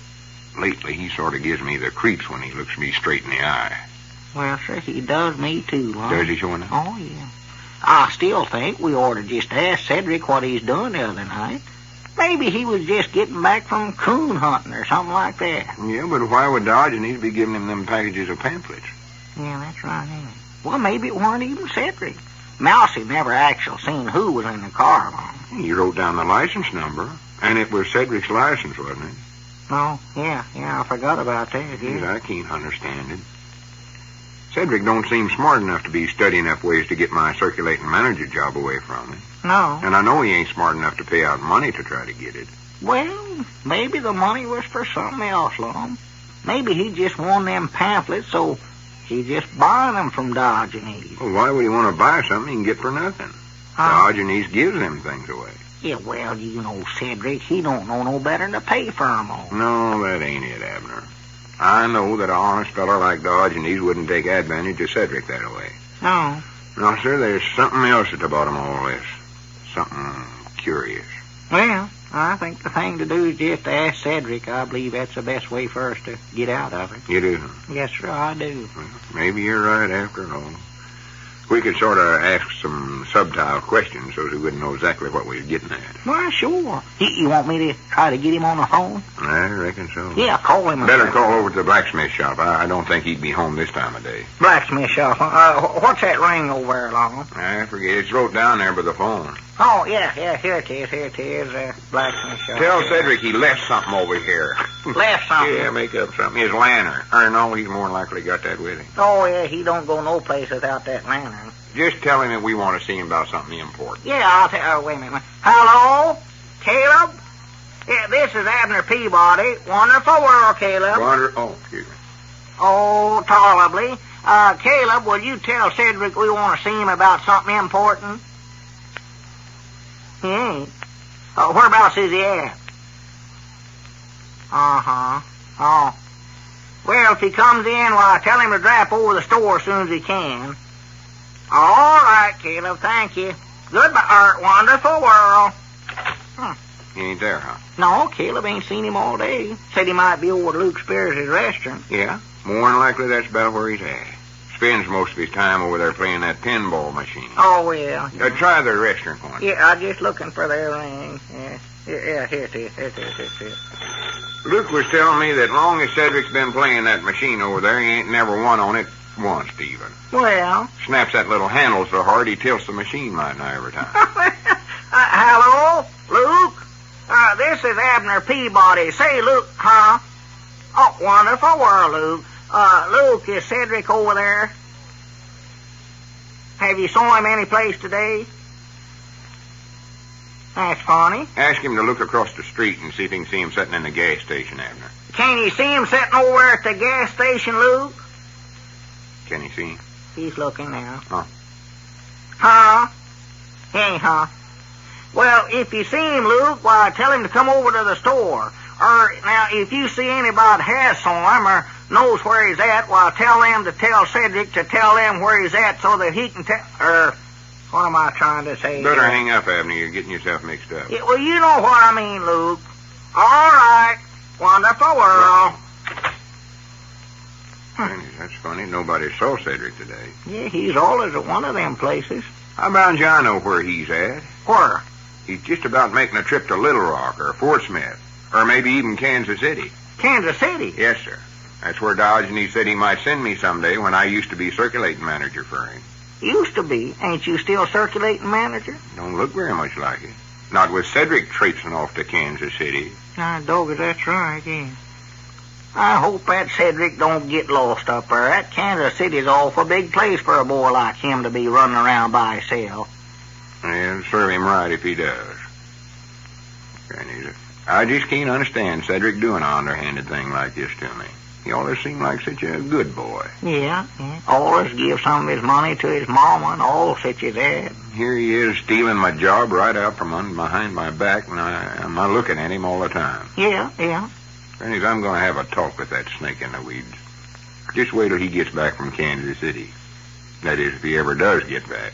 lately he sort of gives me the creeps when he looks me straight in the eye. Well, sir, he does me too, Lum. Does he, sure enough? Oh, yeah. I still think we ought to just ask Cedric what he's doing the other night. Maybe he was just getting back from coon hunting or something like that. Yeah, but why would Diogenes be giving him them packages of pamphlets? Yeah, that's right, ain't it? Well, maybe it weren't even Cedric. Mousey never actually seen who was in the car. He wrote down the license number, and it was Cedric's license, wasn't it? Oh, yeah, I forgot about that. Geez, Yeah. I can't understand it. Cedric don't seem smart enough to be studying up ways to get my circulating manager job away from me. No. And I know he ain't smart enough to pay out money to try to get it. Well, maybe the money was for something else, Lum. Maybe he just won them pamphlets, so he just buying them from Diogenes. Well, why would he want to buy something he can get for nothing? Diogenes gives them things away. Yeah, well, you know, Cedric, he don't know no better than to pay for 'em all. No, that ain't it, Abner. I know that an honest fellow like Diogenes wouldn't take advantage of Cedric that way. No. No, sir, there's something else at the bottom of all this. Something curious. Well, I think the thing to do is just to ask Cedric. I believe that's the best way for us to get out of it. You do? Yes, sir, I do. Well, maybe you're right after all. We could sort of ask some subtle questions so he wouldn't know exactly what we was getting at. Well, sure. You want me to try to get him on the phone? I reckon so. Yeah, call him. Better call over to the blacksmith shop. I don't think he'd be home this time of day. Blacksmith shop. What's that ring over there, Lum? I forget. It's wrote down there by the phone. Oh, yeah, here it is, blacksmith shop. Tell Cedric he left something over here. Left something? Yeah, make up something. His lantern. Or no, he's more than likely got that with him. Oh, yeah, he don't go no place without that lantern. Just tell him that we want to see him about something important. Yeah, I'll tell. Wait a minute. Hello, Caleb? Yeah, this is Abner Peabody. Wonderful world, Caleb. Excuse me. Oh, tolerably. Caleb, will you tell Cedric we want to see him about something important? He ain't. Whereabouts is he at? Uh-huh. Oh. Well, if he comes in, well, tell him to drop over the store as soon as he can. All right, Caleb, thank you. Goodbye, wonderful world. He ain't there, huh? No, Caleb ain't seen him all day. Said he might be over at Luke Spears' restaurant. Yeah? More than likely that's about where he's at. Spends most of his time over there playing that pinball machine. Oh, well. Try the restaurant one. Yeah, I'm just looking for their ring. Yeah, here it is. Luke was telling me that long as Cedric's been playing that machine over there, he ain't never won on it once, even. Well? Snaps that little handle so hard he tilts the machine right now every time. Hello, Luke? This is Abner Peabody. Say, Luke, huh? Oh, wonderful world, Luke. Luke, is Cedric over there? Have you saw him any place today? That's funny. Ask him to look across the street and see if he can see him sitting in the gas station, Abner. Can you see him sitting over at the gas station, Luke? Can you see him? He's looking now. Huh? Huh? Hey, huh? Well, if you see him, Luke, why, tell him to come over to the store. Now, if you see anybody has saw him or knows where he's at, well, tell them to tell Cedric to tell them where he's at so that he can tell... what am I trying to say? Better hang up, Abner. You're getting yourself mixed up. Yeah, well, you know what I mean, Luke. All right. Wonderful world. That's funny. Nobody saw Cedric today. Yeah, he's always at one of them places. How about you? I know where he's at. Where? He's just about making a trip to Little Rock or Fort Smith, or maybe even Kansas City. Kansas City? Yes, sir. That's where Diogenes said he might send me someday when I used to be circulating manager for him. Used to be. Ain't you still circulating manager? Don't look very much like it. Not with Cedric traipsing off to Kansas City. Doggy, that's right, yeah. I hope that Cedric don't get lost up there. That Kansas City's awful big place for a boy like him to be running around by himself. It'll serve him right if he does. I just can't understand Cedric doing an underhanded thing like this to me. He always seemed like such a good boy. Yeah. Always give some of his money to his mama and all such as that. Here he is stealing my job right out from behind my back, and I'm looking at him all the time. Yeah. Granny's, I'm going to have a talk with that snake in the weeds. Just wait till he gets back from Kansas City. That is, if he ever does get back.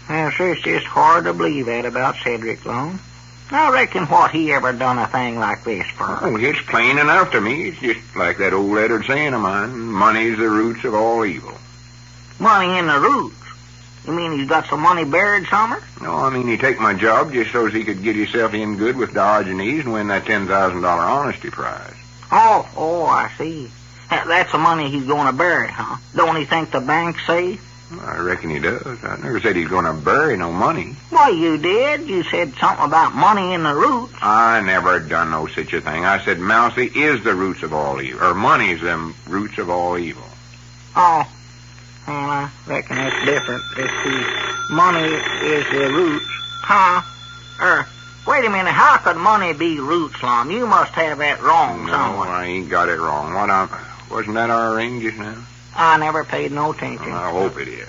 Well, sir, it's just hard to believe that about Cedric, Lum. I reckon what he ever done a thing like this for. Oh, it's plain enough to me. It's just like that old lettered saying of mine, money's the roots of all evil. Money in the roots? You mean he's got some money buried somewhere? No, I mean he take my job just so as he could get himself in good with Diogenes and win that $10,000 honesty prize. Oh, I see. That's the money he's going to bury, huh? Don't he think the bank's safe? Well, I reckon he does. I never said he's going to bury no money. Why, you did. You said something about money in the roots. I never done no such a thing. I said Mousey is the roots of all evil, or money's them roots of all evil. Oh, well, I reckon that's different. If the money is the roots, huh? Wait a minute. How could money be roots, Lum? You must have that wrong No, somewhere. I ain't got it wrong. Wasn't that our ring just now? I never paid no attention. I hope it is.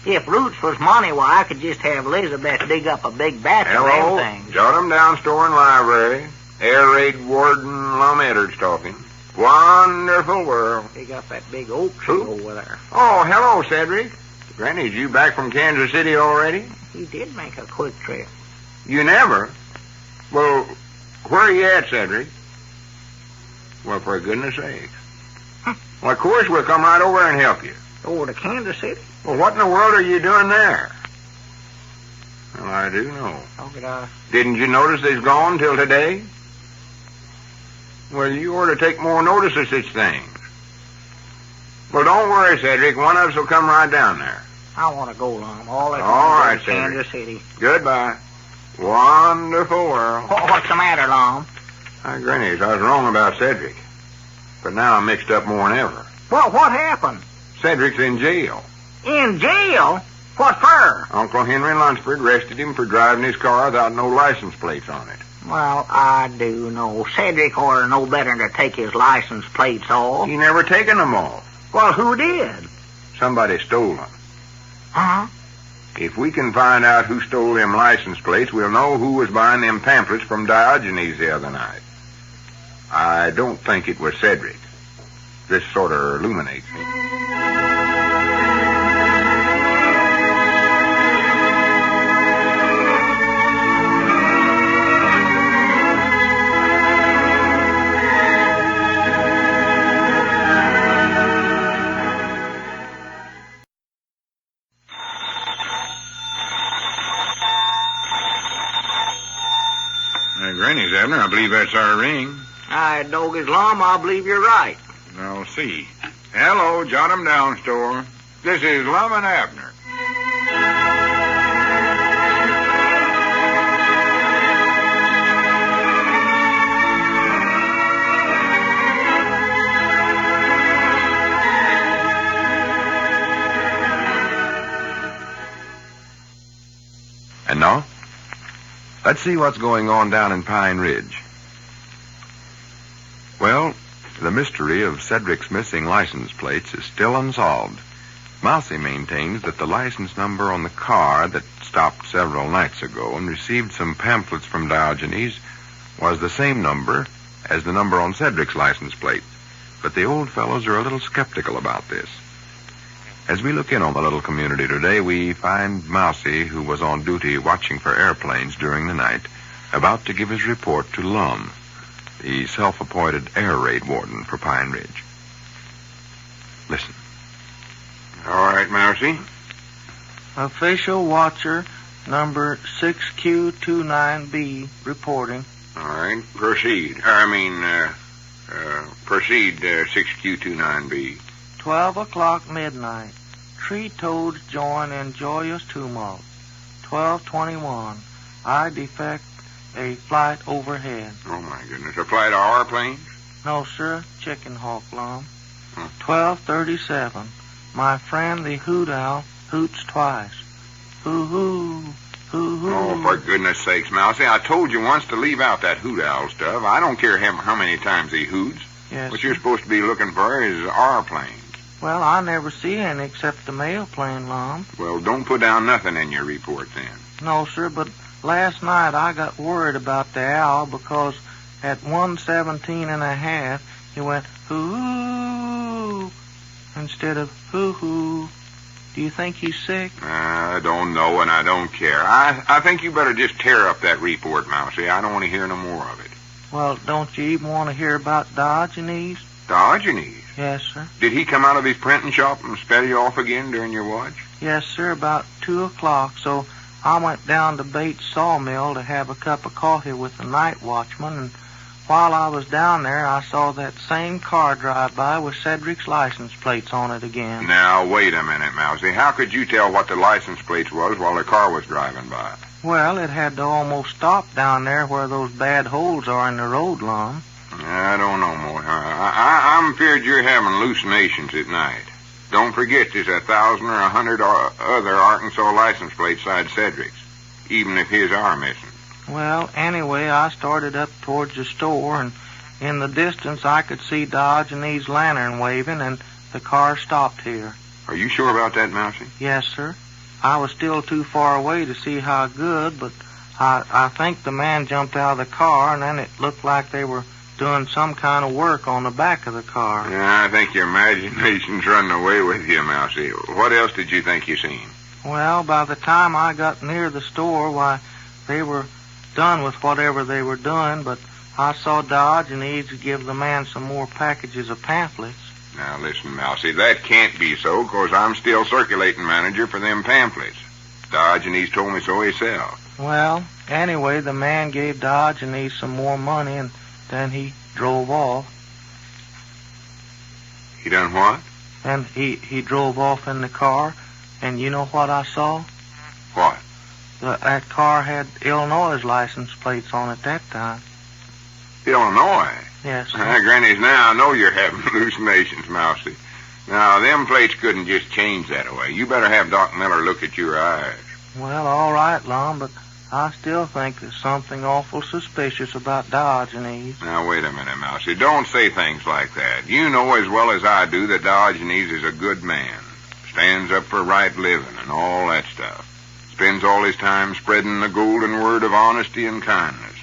If roots was money, why, I could just have Elizabeth dig up a big batch of Hello, everything. jot 'em down, store and library. Air raid Warden Lum Edwards talking. Wonderful world. Dig up that big oak tree over there. Oh, hello, Cedric. Granny, is you back from Kansas City already? He did make a quick trip. You never? Well, where are you at, Cedric? Well, for goodness sake. Well, of course, we'll come right over and help you. Over to Kansas City? Well, what in the world are you doing there? Well, I do know. How could I? Didn't you notice they's gone till today? Well, you ought to take more notice of such things. Well, don't worry, Cedric. One of us will come right down there. I want to go, Lum. All right, to Cedric. Kansas City. Goodbye. Wonderful world. What's the matter, Lum? Grannies, I was wrong about Cedric. But now I'm mixed up more than ever. Well, what happened? Cedric's in jail. In jail? What for? Uncle Henry Lunsford arrested him for driving his car without no license plates on it. Well, I do know. Cedric ought to know better than to take his license plates off. He never taken them off. Well, who did? Somebody stole them. Huh? If we can find out who stole them license plates, we'll know who was buying them pamphlets from Diogenes the other night. I don't think it was Cedric. This sort of illuminates me. Granny's, Abner, I believe that's our ring. I dog his Lum, I believe you're right. I'll see. Hello, jot 'em down, store. This is Lum and Abner. And now, let's see what's going on down in Pine Ridge. Well, the mystery of Cedric's missing license plates is still unsolved. Mousey maintains that the license number on the car that stopped several nights ago and received some pamphlets from Diogenes was the same number as the number on Cedric's license plate. But the old fellows are a little skeptical about this. As we look in on the little community today, we find Mousey, who was on duty watching for airplanes during the night, about to give his report to Lum, the self-appointed air raid warden for Pine Ridge. Listen. All right, Mousey. Official watcher number 6Q29B reporting. All right, proceed. Proceed, 6Q29B. 12 o'clock midnight. Tree toads join in joyous tumult. 12:21. I defect a flight overhead. Oh, my goodness. A flight of our planes? No, sir. Chicken hawk, Lum. 12:37. My friend the hoot owl hoots twice. Hoo-hoo. Hoo-hoo. Oh, for goodness sakes, Mousey. I told you once to leave out that hoot owl stuff. I don't care how many times he hoots. Yes, What sir. you're supposed to be looking for is our planes. Well, I never see any except the mail plane, Lum. Well, don't put down nothing in your report then. No, sir, but last night I got worried about the owl because at 1:17.5 he went hoo instead of hoo-hoo. Do you think he's sick? I don't know, and I don't care. I think you better just tear up that report, Mousey. I don't want to hear no more of it. Well, don't you even want to hear about Diogenes? Diogenes? Yes, sir. Did he come out of his printing shop and spell you off again during your watch? Yes, sir, about 2 o'clock, so I went down to Bates' sawmill to have a cup of coffee with the night watchman, and while I was down there, I saw that same car drive by with Cedric's license plates on it again. Now, wait a minute, Mousey. How could you tell what the license plates was while the car was driving by? Well, it had to almost stop down there where those bad holes are in the road, Lum. I don't know, Moy. I'm feared you're having hallucinations at night. Don't forget there's 1,000 or 100 other Arkansas license plates beside Cedric's, even if his are missing. Well, anyway, I started up towards the store, and in the distance I could see Diogenes' lantern waving, and the car stopped here. Are you sure about that, Mousey? Yes, sir. I was still too far away to see how good, but I think the man jumped out of the car, and then it looked like they were doing some kind of work on the back of the car. Yeah, I think your imagination's running away with you, Mousey. What else did you think you seen? Well, by the time I got near the store, why, they were done with whatever they were doing, but I saw Diogenes give the man some more packages of pamphlets. Now, listen, Mousey, that can't be so, 'cause I'm still circulating manager for them pamphlets. Diogenes told me so himself. Well, anyway, the man gave Diogenes some more money, and then he drove off. He done what? And he drove off in the car, and you know what I saw? What? That car had Illinois license plates on it that time. Illinois? Yes, sir. Granny's, now I know you're having hallucinations, Mousey. Now, them plates couldn't just change that away. You better have Doc Miller look at your eyes. Well, all right, Lum, but I still think there's something awful suspicious about Diogenes. Now, wait a minute, Mousey. Don't say things like that. You know as well as I do that Diogenes is a good man. Stands up for right living and all that stuff. Spends all his time spreading the golden word of honesty and kindness.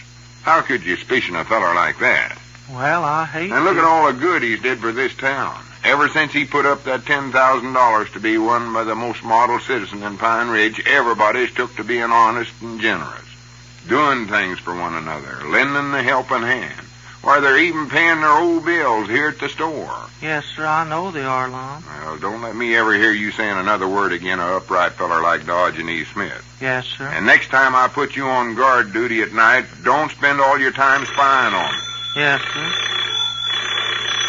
How could you suspicion a feller like that? Well, I hate And look at all the good he's did for this town. Ever since he put up that $10,000 to be won by the most model citizen in Pine Ridge, everybody's took to being honest and generous. Doing things for one another, lending the helping hand. Why, they're even paying their old bills here at the store. Yes, sir, I know they are, Lum. Well, don't let me ever hear you saying another word again of upright feller like Diogenes Smith. Yes, sir. And next time I put you on guard duty at night, don't spend all your time spying on me. Yes, sir.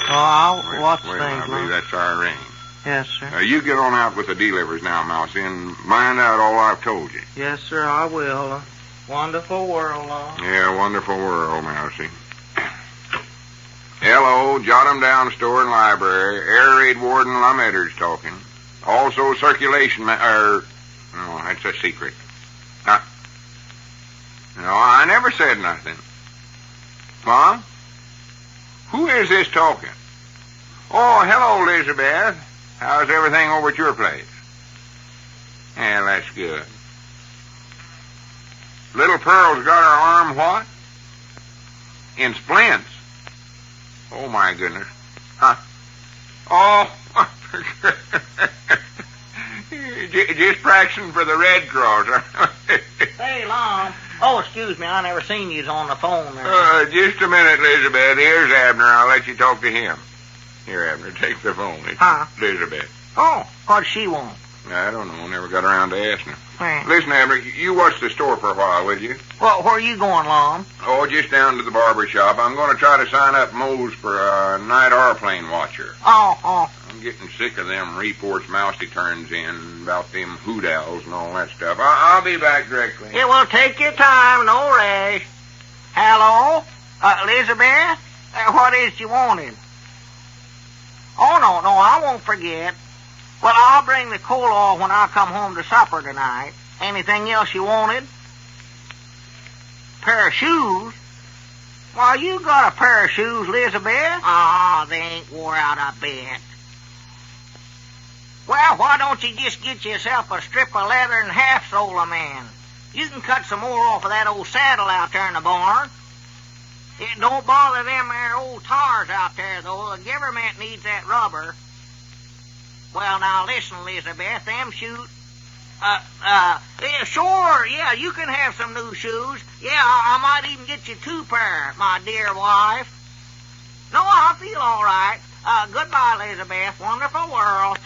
Well, I'll watch Wait, things, I believe Lum. that's our ring. Yes, sir. You get on out with the delivers now, Mousey, and mind out all I've told you. Yes, sir, I will. Wonderful world, Lum. Yeah, wonderful world, Mousey. Hello, jot 'em down, store and library. Air Raid Warden Lum and Abner's talking. Also circulation no, that's a secret. No, I never said nothing. Mom? Who is this talking? Oh, hello, Elizabeth. How's everything over at your place? Yeah, that's good. Little Pearl's got her arm what? In splints. Oh, my goodness. Huh? Oh, just practicing for the Red Cross. Hey, Lum. Oh, excuse me, I never seen you on the phone there. Just a minute, Elizabeth. Here's Abner. I'll let you talk to him. Here, Abner, take the phone. It's Huh? Elizabeth. Oh, what does she want? I don't know. Never got around to asking her. Well, Listen, Abner, you watch the store for a while, will you? where are you going, Lum? Oh, just down to the barber shop. I'm going to try to sign up Mose for a night airplane watcher. Oh. I'm getting sick of them reports Mousey turns in about them hoot owls and all that stuff. I'll be back directly. It will take your time, no rush. Hello? Elizabeth? What is you wanted? Oh, no, I won't forget. Well, I'll bring the coal oil when I come home to supper tonight. Anything else you wanted? Pair of shoes? Well, you got a pair of shoes, Elizabeth? Oh, they ain't wore out a bit. Well, why don't you just get yourself a strip of leather and half sole 'em in? You can cut some more off of that old saddle out there in the barn. It don't bother them there old tars out there, though. The government needs that rubber. Well, now, listen, Elizabeth, them shoes... yeah, sure, yeah, you can have some new shoes. Yeah, I might even get you 2 pair, my dear wife. No, I feel all right. Goodbye, Elizabeth. Wonderful world.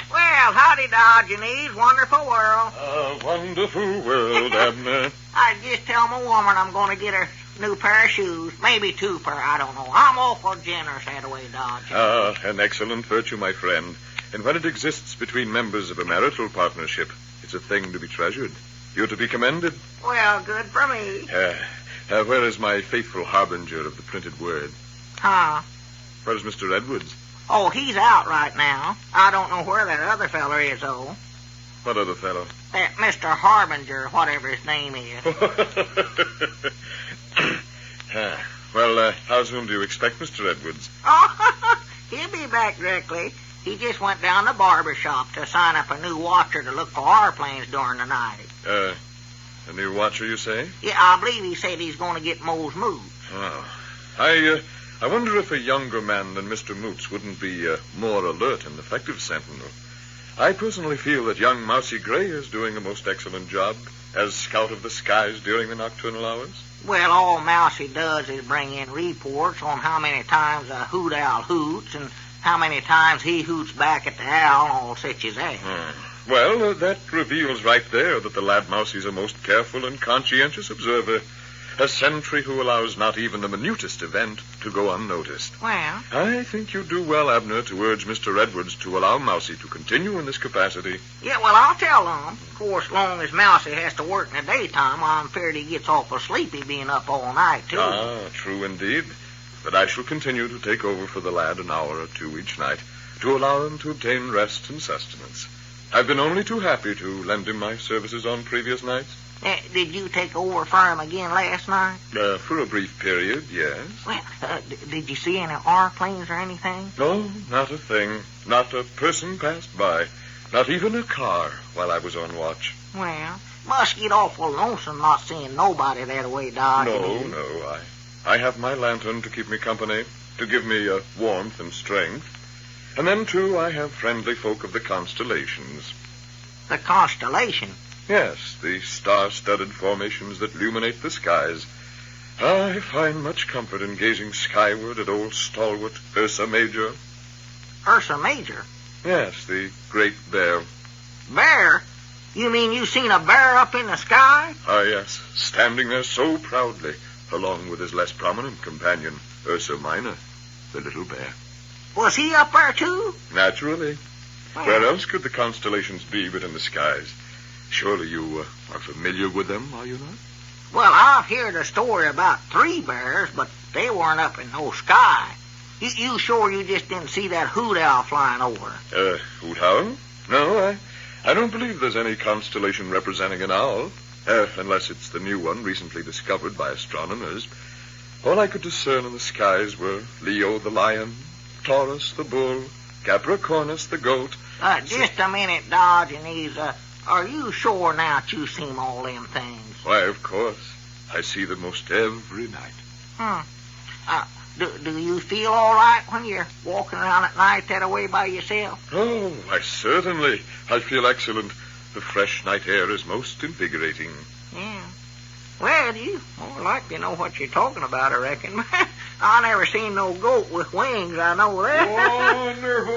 Well, howdy, Diogenes. Wonderful world. A wonderful world, Abner. I just tell my woman I'm going to get her New pair of shoes, maybe 2 pair, I don't know. I'm awful generous that way, Dodge. Ah, an excellent virtue, my friend. And when it exists between members of a marital partnership, it's a thing to be treasured. You're to be commended. Well, good for me. Where is my faithful harbinger of the printed word? Huh? Where's Mr. Edwards? Oh, he's out right now. I don't know where that other feller is, though. What other fellow? That Mr. Harbinger, whatever his name is. Well, how soon do you expect Mr. Edwards? Oh, he'll be back directly. He just went down to the barber shop to sign up a new watcher to look for airplanes during the night. A new watcher, you say? Yeah, I believe he said he's going to get Moe's moved. Oh. I wonder if a younger man than Mr. Moots wouldn't be more alert and effective sentinel. I personally feel that young Mousey Gray is doing a most excellent job as scout of the skies during the nocturnal hours. Well, all Mousey does is bring in reports on how many times a hoot owl hoots and how many times he hoots back at the owl and all such as that. Well, that reveals right there that the lad Mousey's a most careful and conscientious observer. A sentry who allows not even the minutest event to go unnoticed. Well, I think you do well, Abner, to urge Mr. Edwards to allow Mousey to continue in this capacity. yeah, well, I'll tell him. Of course, as long as Mousey has to work in the daytime, I'm afraid he gets awful sleepy being up all night, too. Ah, true indeed. But I shall continue to take over for the lad an hour or 2 each night to allow him to obtain rest and sustenance. I've been only too happy to lend him my services on previous nights. Did you take over for him again last night? For a brief period, yes. Well, did you see any airplanes or anything? No, not a thing. Not a person passed by. Not even a car while I was on watch. Well, must get awful lonesome not seeing nobody that way, Dodge. No. I have my lantern to keep me company, to give me warmth and strength. And then, too, I have friendly folk of the constellations. The constellation? Yes, the star-studded formations that illuminate the skies. I find much comfort in gazing skyward at old stalwart Ursa Major. Ursa Major? Yes, the great bear. Bear? You mean you seen a bear up in the sky? Ah, yes, standing there so proudly, along with his less prominent companion, Ursa Minor, the little bear. Was he up there, too? Naturally. Well, Where else could the constellations be but in the skies? Surely you are familiar with them, are you not? well, I've heard a story about 3 bears, but they weren't up in no sky. You sure you just didn't see that hoot owl flying over? Hoot owl? No, I don't believe there's any constellation representing an owl, unless it's the new one recently discovered by astronomers. All I could discern in the skies were Leo the lion, Taurus the bull, Capricornus the goat. Just a minute, Dodge and these, are you sure now that you've seen all them things? Why, of course. I see them most every night. Do you feel all right when you're walking around at night that way by yourself? Oh, why, certainly. I feel excellent. The fresh night air is most invigorating. Yeah. Well, you more likely know what you're talking about, I reckon. I never seen no goat with wings, I know that. Wonderful.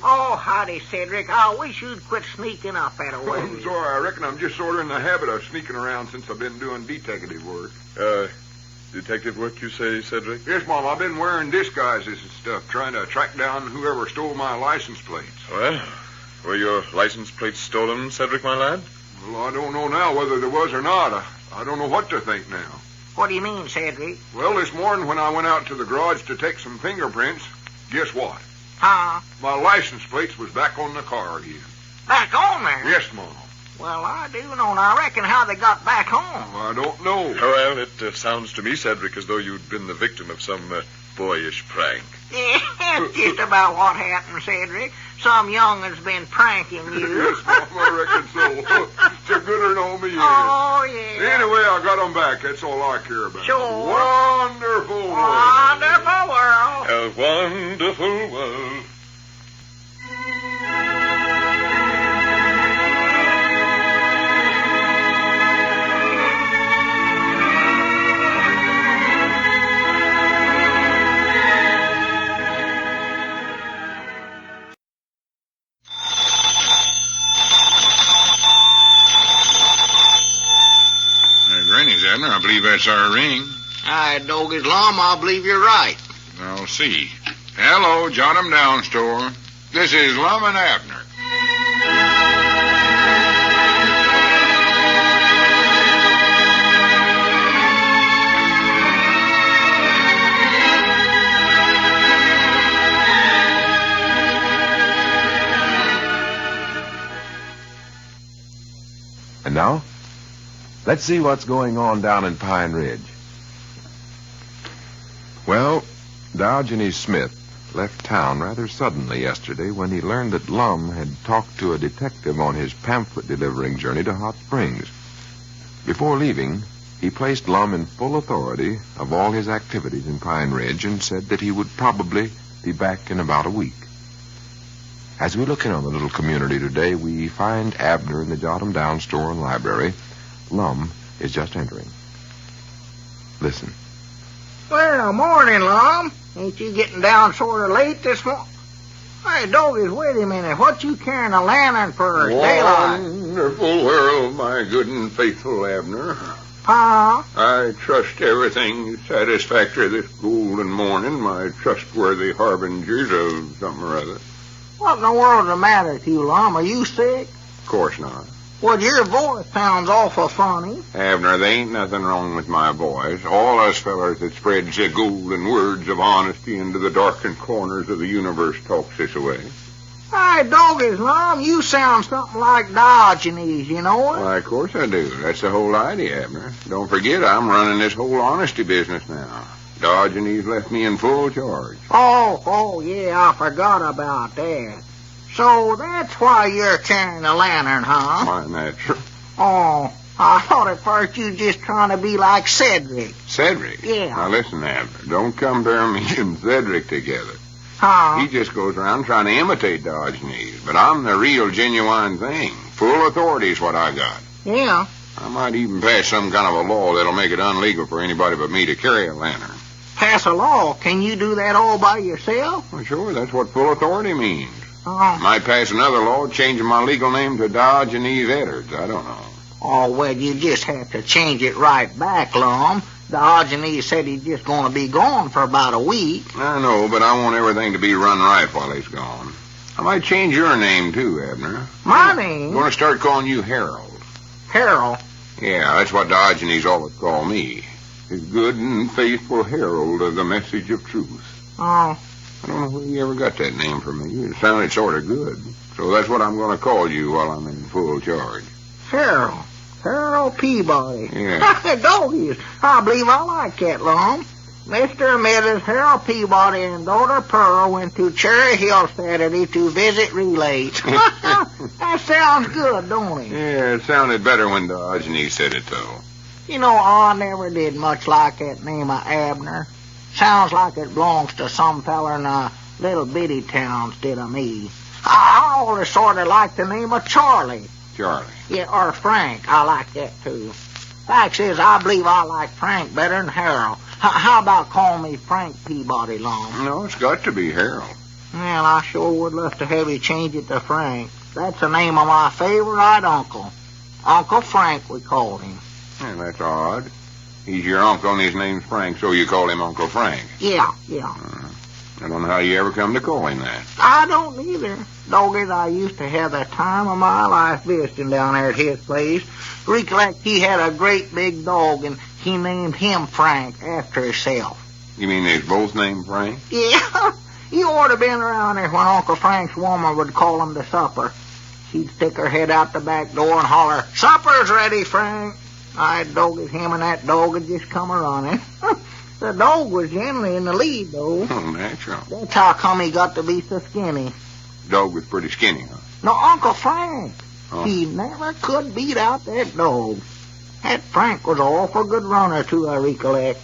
Oh, howdy, Cedric. I wish you'd quit sneaking up that way. I'm sorry. I reckon I'm just sort of in the habit of sneaking around since I've been doing detective work. Detective work, you say, Cedric? Yes, Mom. I've been wearing disguises and stuff, trying to track down whoever stole my license plates. Well, were your license plates stolen, Cedric, my lad? Well, I don't know now whether there was or not. I don't know what to think now. What do you mean, Cedric? Well, this morning when I went out to the garage to take some fingerprints, guess what? Huh? My license plates was back on the car again. Back on there? Yes, Mom. Well, I do know, and I reckon how they got back home. I don't know. Well, it sounds to me, Cedric, as though you'd been the victim of some boyish prank. Yeah, that's just about what happened, Cedric. Some youngin's been pranking you. Yes, Mom, I reckon so. It's a gooder than me. Oh, yeah. Anyway, I got them back. That's all I care about. Sure. Wonderful world. Wonderful world. A wonderful world. Granny's, Abner. I believe that's our ring. Aye, doggies, Lum, I believe you're right. I'll see. Hello, Jot 'em down store. This is Lum and Abner. And now, let's see what's going on down in Pine Ridge. Well, Diogenes Smith left town rather suddenly yesterday when he learned that Lum had talked to a detective on his pamphlet-delivering journey to Hot Springs. Before leaving, he placed Lum in full authority of all his activities in Pine Ridge and said that he would probably be back in about a week. As we look in on the little community today, we find Abner in the Jot 'em Down store and library. Lum is just entering. Listen. Well, morning, Lum. Ain't you getting down sort of late this morning? Hey, doggies, wait a minute. What you carrying a lantern for? Daylight. Wonderful world, my good and faithful Abner. Huh? I trust everything is satisfactory this golden morning, my trustworthy harbingers of something or other. What in the world's the matter with you, Lum? Are you sick? Of course not. Well, your voice sounds awful funny. Abner, there ain't nothing wrong with my voice. All us fellers that spreads the golden words of honesty into the darkened corners of the universe talks this way. Hey, doggies, Lum, you sound something like Diogenes, you know it? Why, of course I do. That's the whole idea, Abner. Don't forget, I'm running this whole honesty business now. Diogenes left me in full charge. Oh, yeah, I forgot about that. So that's why you're carrying a lantern, huh? Why, natural. Oh, I thought at first you just trying to be like Cedric. Cedric? Yeah. Now listen, Abner, don't compare me and Cedric together. Huh? He just goes around trying to imitate Diogenes, but I'm the real, genuine thing. Full authority is what I got. Yeah. I might even pass some kind of a law that'll make it unlegal for anybody but me to carry a lantern. Pass a law? Can you do that all by yourself? Well, sure, that's what full authority means. Oh. Might pass another law changing my legal name to Diogenes Edwards. I don't know. Oh, well, you just have to change it right back, Lum. Diogenes said he's just going to be gone for about a week. I know, but I want everything to be run right while he's gone. I might change your name, too, Abner. My name? I'm going to start calling you Harold. Harold? Yeah, that's what Diogenes always called me. His good and faithful herald of the message of truth. Oh. I don't know where you ever got that name from me. It sounded sort of good. So that's what I'm going to call you while I'm in full charge. Harold. Harold Peabody. Yeah. Doggies. I believe I like that, Lum. Mr. and Mrs. Harold Peabody and daughter Pearl went to Cherry Hill Saturday to visit relays. That sounds good, don't it? Yeah, it sounded better when Diogenes said it, though. You know, I never did much like that name of Abner. Sounds like it belongs to some feller in a little bitty town instead of me. I always sort of like the name of Charlie. Charlie. Yeah, or Frank. I like that, too. Fact is, I believe I like Frank better than Harold. How about calling me Frank Peabody, Lum? No, it's got to be Harold. Well, I sure would love to have you change it to Frank. That's the name of my favorite uncle. Uncle Frank, we called him. Yeah, that's odd. He's your uncle and his name's Frank, so you call him Uncle Frank. Yeah. I don't know how you ever come to call him that. I don't either. Doggies, I used to have the time of my life visiting down there at his place. Recollect he had a great big dog, and he named him Frank after himself. You mean they's both named Frank? Yeah. You ought to have been around there when Uncle Frank's woman would call him to supper. She'd stick her head out the back door and holler, "Supper's ready, Frank." I'd doggies, him and that dog had just come a-running. The dog was generally in the lead, though. Oh, natural. That's how come he got to be so skinny. Dog was pretty skinny, huh? No, Uncle Frank. Oh. He never could beat out that dog. That Frank was an awful good runner, too, I recollect.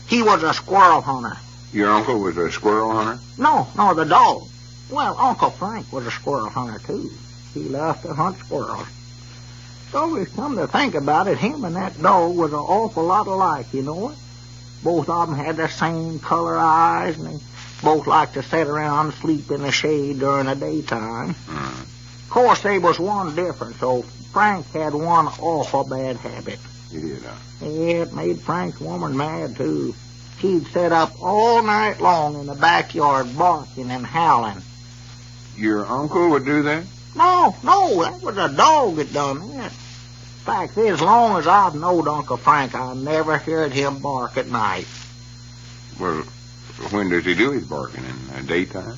He was a squirrel hunter. Your uncle was a squirrel hunter? No, the dog. Well, Uncle Frank was a squirrel hunter, too. He loved to hunt squirrels. So it's come to think about it, him and that dog was an awful lot alike, you know it? Both of them had the same color eyes, and they both liked to sit around and sleep in the shade during the daytime. Of course, there was one difference, though. Frank had one awful bad habit. He did, huh? Yeah, it made Frank's woman mad, too. She'd sit up all night long in the backyard barking and howling. Your uncle would do that? No, that was a dog that done that. Fact is, as long as I've knowed Uncle Frank, I never heard him bark at night. Well, when does he do his barking? In the daytime?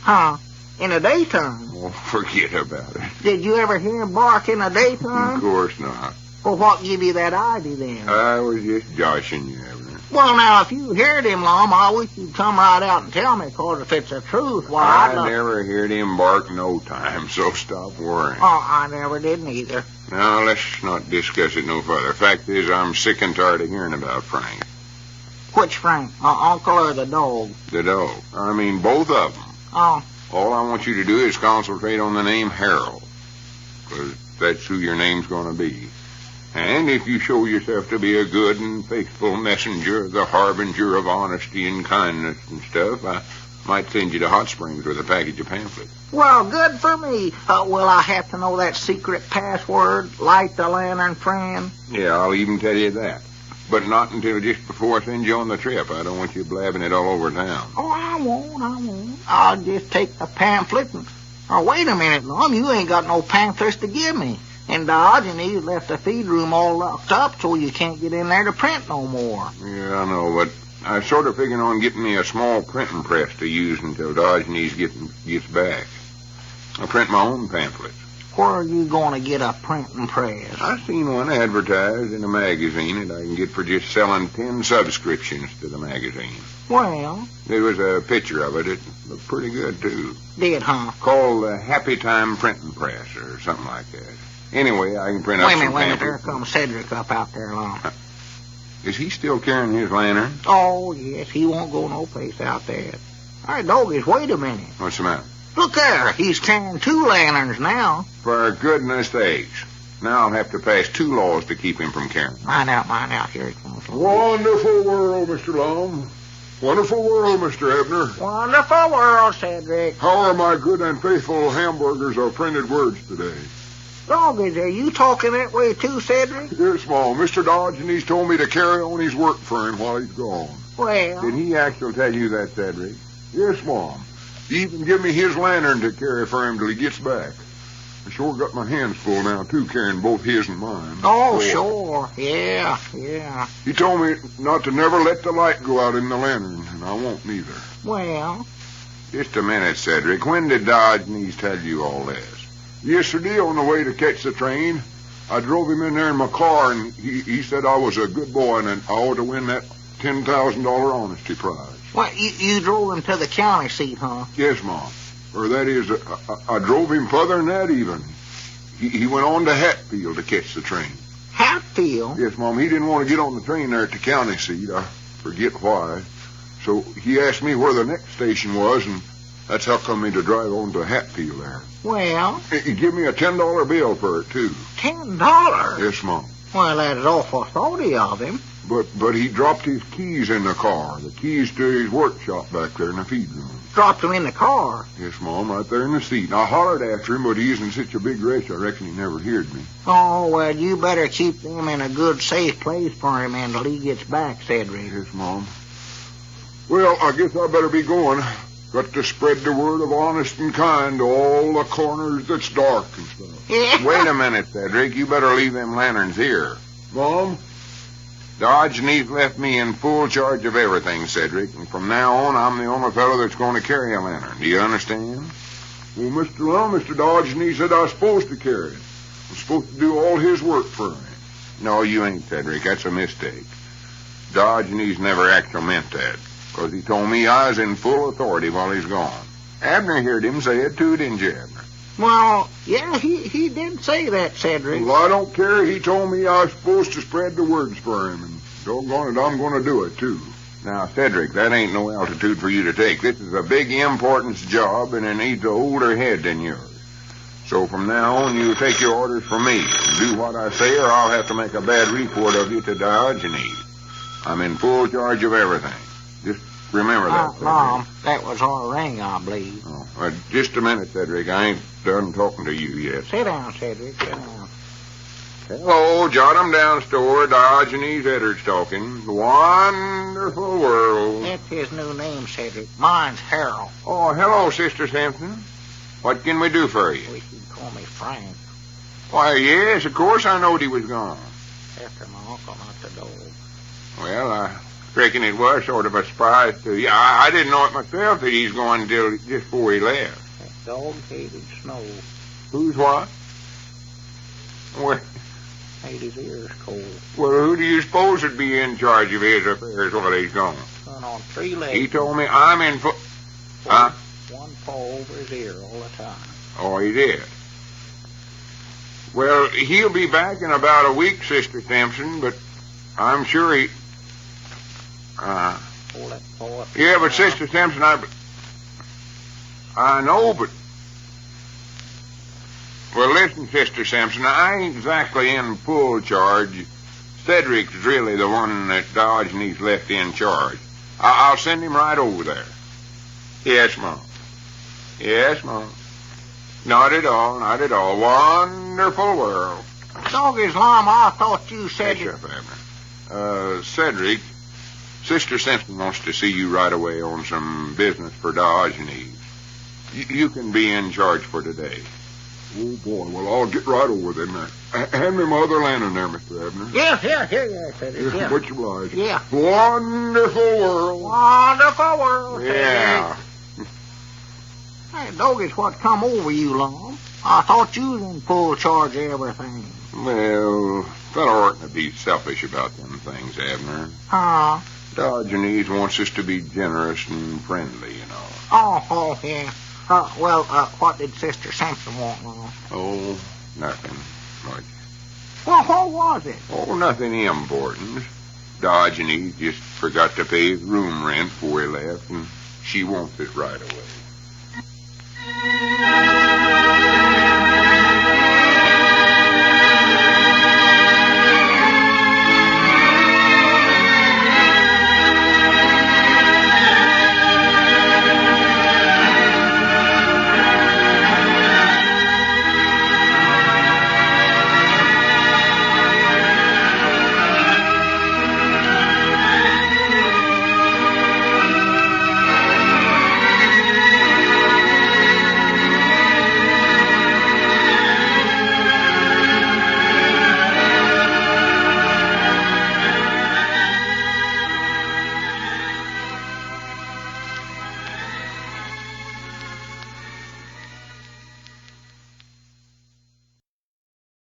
Huh? In the daytime? Well, forget about it. Did you ever hear him bark in the daytime? Of course not. Well, what give you that idea then? I was just joshing you, Abner. Well, now, if you heard him, Lum, I wish you'd come right out and tell me, 'cause if it's the truth, why, I never heard him bark no time, so stop worrying. Oh, I never did neither. Now, let's not discuss it no further. Fact is, I'm sick and tired of hearing about Frank. Which Frank? My uncle or the dog? The dog. I mean, both of them. Oh. All I want you to do is concentrate on the name Harold, 'cause that's who your name's going to be. And if you show yourself to be a good and faithful messenger, the harbinger of honesty and kindness and stuff, I might send you to Hot Springs with a package of pamphlets. Well, good for me. Will I have to know that secret password, light the lantern, friend? Yeah, I'll even tell you that. But not until just before I send you on the trip. I don't want you blabbing it all over town. Oh, I won't. I'll just take the pamphlet and... Oh, wait a minute, Lum. You ain't got no pamphlets to give me. And Diogenes left the feed room all locked up so you can't get in there to print no more. Yeah, I know, but I sort of figuring on getting me a small printing press to use until Diogenes gets back. I print my own pamphlets. Where are you going to get a printing press? I seen one advertised in a magazine that I can get for just selling 10 subscriptions to the magazine. Well? There was a picture of it. It looked pretty good, too. Did, huh? Called the Happy Time Printing Press or something like that. Anyway, I can print up some pamphlets. Wait a minute. There comes Cedric up out there, Lum. Is he still carrying his lantern? Oh, yes. He won't go no place out there. All right, doggies, wait a minute. What's the matter? Look there. He's carrying 2 lanterns now. For goodness sakes. Now I'll have to pass 2 laws to keep him from carrying. Mind out. Here he comes. Wonderful world, Mr. Lum. Wonderful world, Mr. Abner. Wonderful world, Cedric. How are my good and faithful hamburgers of printed words today? Doggies, are you talking that way too, Cedric? Yes, Mom. Mr. Diogenes told me to carry on his work for him while he's gone. Well... Did he actually tell you that, Cedric? Yes, Mom. He even give me his lantern to carry for him till he gets back. I sure got my hands full now, too, carrying both his and mine. Oh, sure. Yeah. He told me not to never let the light go out in the lantern, and I won't neither. Well... Just a minute, Cedric. When did Diogenes tell you all this? Yesterday, on the way to catch the train, I drove him in there in my car, and he said I was a good boy and I ought to win that $10,000 honesty prize. What, you drove him to the county seat, huh? Yes, Mom. Or that is, I drove him further than that even. He went on to Hatfield to catch the train. Hatfield? Yes, Mom. He didn't want to get on the train there at the county seat. I forget why. So he asked me where the next station was, and that's how come me to drive on to Hatfield there. Well? He give me a $10 bill for it, too. $10? Yes, Mom. Well, that's awful thoughty of him. But he dropped his keys in the car, the keys to his workshop back there in the feed room. Dropped them in the car? Yes, Mom, right there in the seat. And I hollered after him, but he was in such a big rush, I reckon he never heard me. Oh, well, you better keep them in a good, safe place for him until he gets back, Cedric. Yes, Mom. Well, I guess I better be going. Got to spread the word of honest and kind to all the corners that's dark and stuff. Yeah. Wait a minute, Cedric. You better leave them lanterns here. Mom? Diogenes left me in full charge of everything, Cedric, and from now on, I'm the only fellow that's going to carry a lantern. Do you understand? Well, Mr. Lum, Mr. Diogenes said I was supposed to carry it. I'm supposed to do all his work for him. No, you ain't, Cedric. That's a mistake. Diogenes never actually meant that, because he told me I was in full authority while he's gone. Abner heard him say it, too, didn't you, Abner? Well, yeah, he did say that, Cedric. Well, I don't care. He told me I was supposed to spread the words for him, and doggone it, I'm going to do it, too. Now, Cedric, that ain't no altitude for you to take. This is a big importance job, and it needs an older head than yours. So from now on, you take your orders from me. Do what I say, or I'll have to make a bad report of you to Diogenes. I'm in full charge of everything. Just remember that, Cedric. Mom, that was our ring, I believe. Oh, just a minute, Cedric. I ain't done talking to you yet. Sit down, Cedric. Sit down. Hello, jot 'em down, store. Diogenes Edwards talking. Wonderful world. That's his new name, Cedric. Mine's Harold. Oh, hello, Sister Simpson. What can we do for you? Wish you'd call me Frank. Why, yes, of course I knowed he was gone. After my uncle, not the dog. Well, I reckon it was sort of a surprise to you. I didn't know it myself that he's gone until just before he left. That dog hated snow. Who's what? Well, Made his ears cold. who do you suppose would be in charge of his affairs while he's gone? Run on 3 legs. He told me I'm in Huh? One paw over his ear all the time. Oh, he did. Well, he'll be back in about a week, Sister Simpson, but I'm sure he... Pull that paw up. Yeah, but Sister Simpson, I know, but... Well, listen, Sister Simpson, I ain't exactly in full charge. Cedric's really the one that Diogenes left in charge. I'll send him right over there. Yes, Mom. Yes, Mom. Not at all, not at all. Wonderful world. Doggies, Lum, I thought you said... Yes, Abner. Cedric, Sister Simpson wants to see you right away on some business for Diogenes. You can be in charge for today. Oh, boy. Well, I'll get right over there now. Hand me my other lantern there, Mr. Abner. Yeah, Cedric, yeah. Much obliged. Yeah. Wonderful world. Wonderful world, Yeah. Hey, Doggies, what come over you, Lum? I thought you was in full charge of everything. Well, fellow oughtn't to be selfish about them things, Abner. Huh? Diogenes wants us to be generous and friendly, you know. Oh, yeah. What did Sister Simpson want, Lum? Oh, nothing much. Well, what was it? Oh, nothing important. Diogenes just forgot to pay his room rent before he left, and she wants it right away.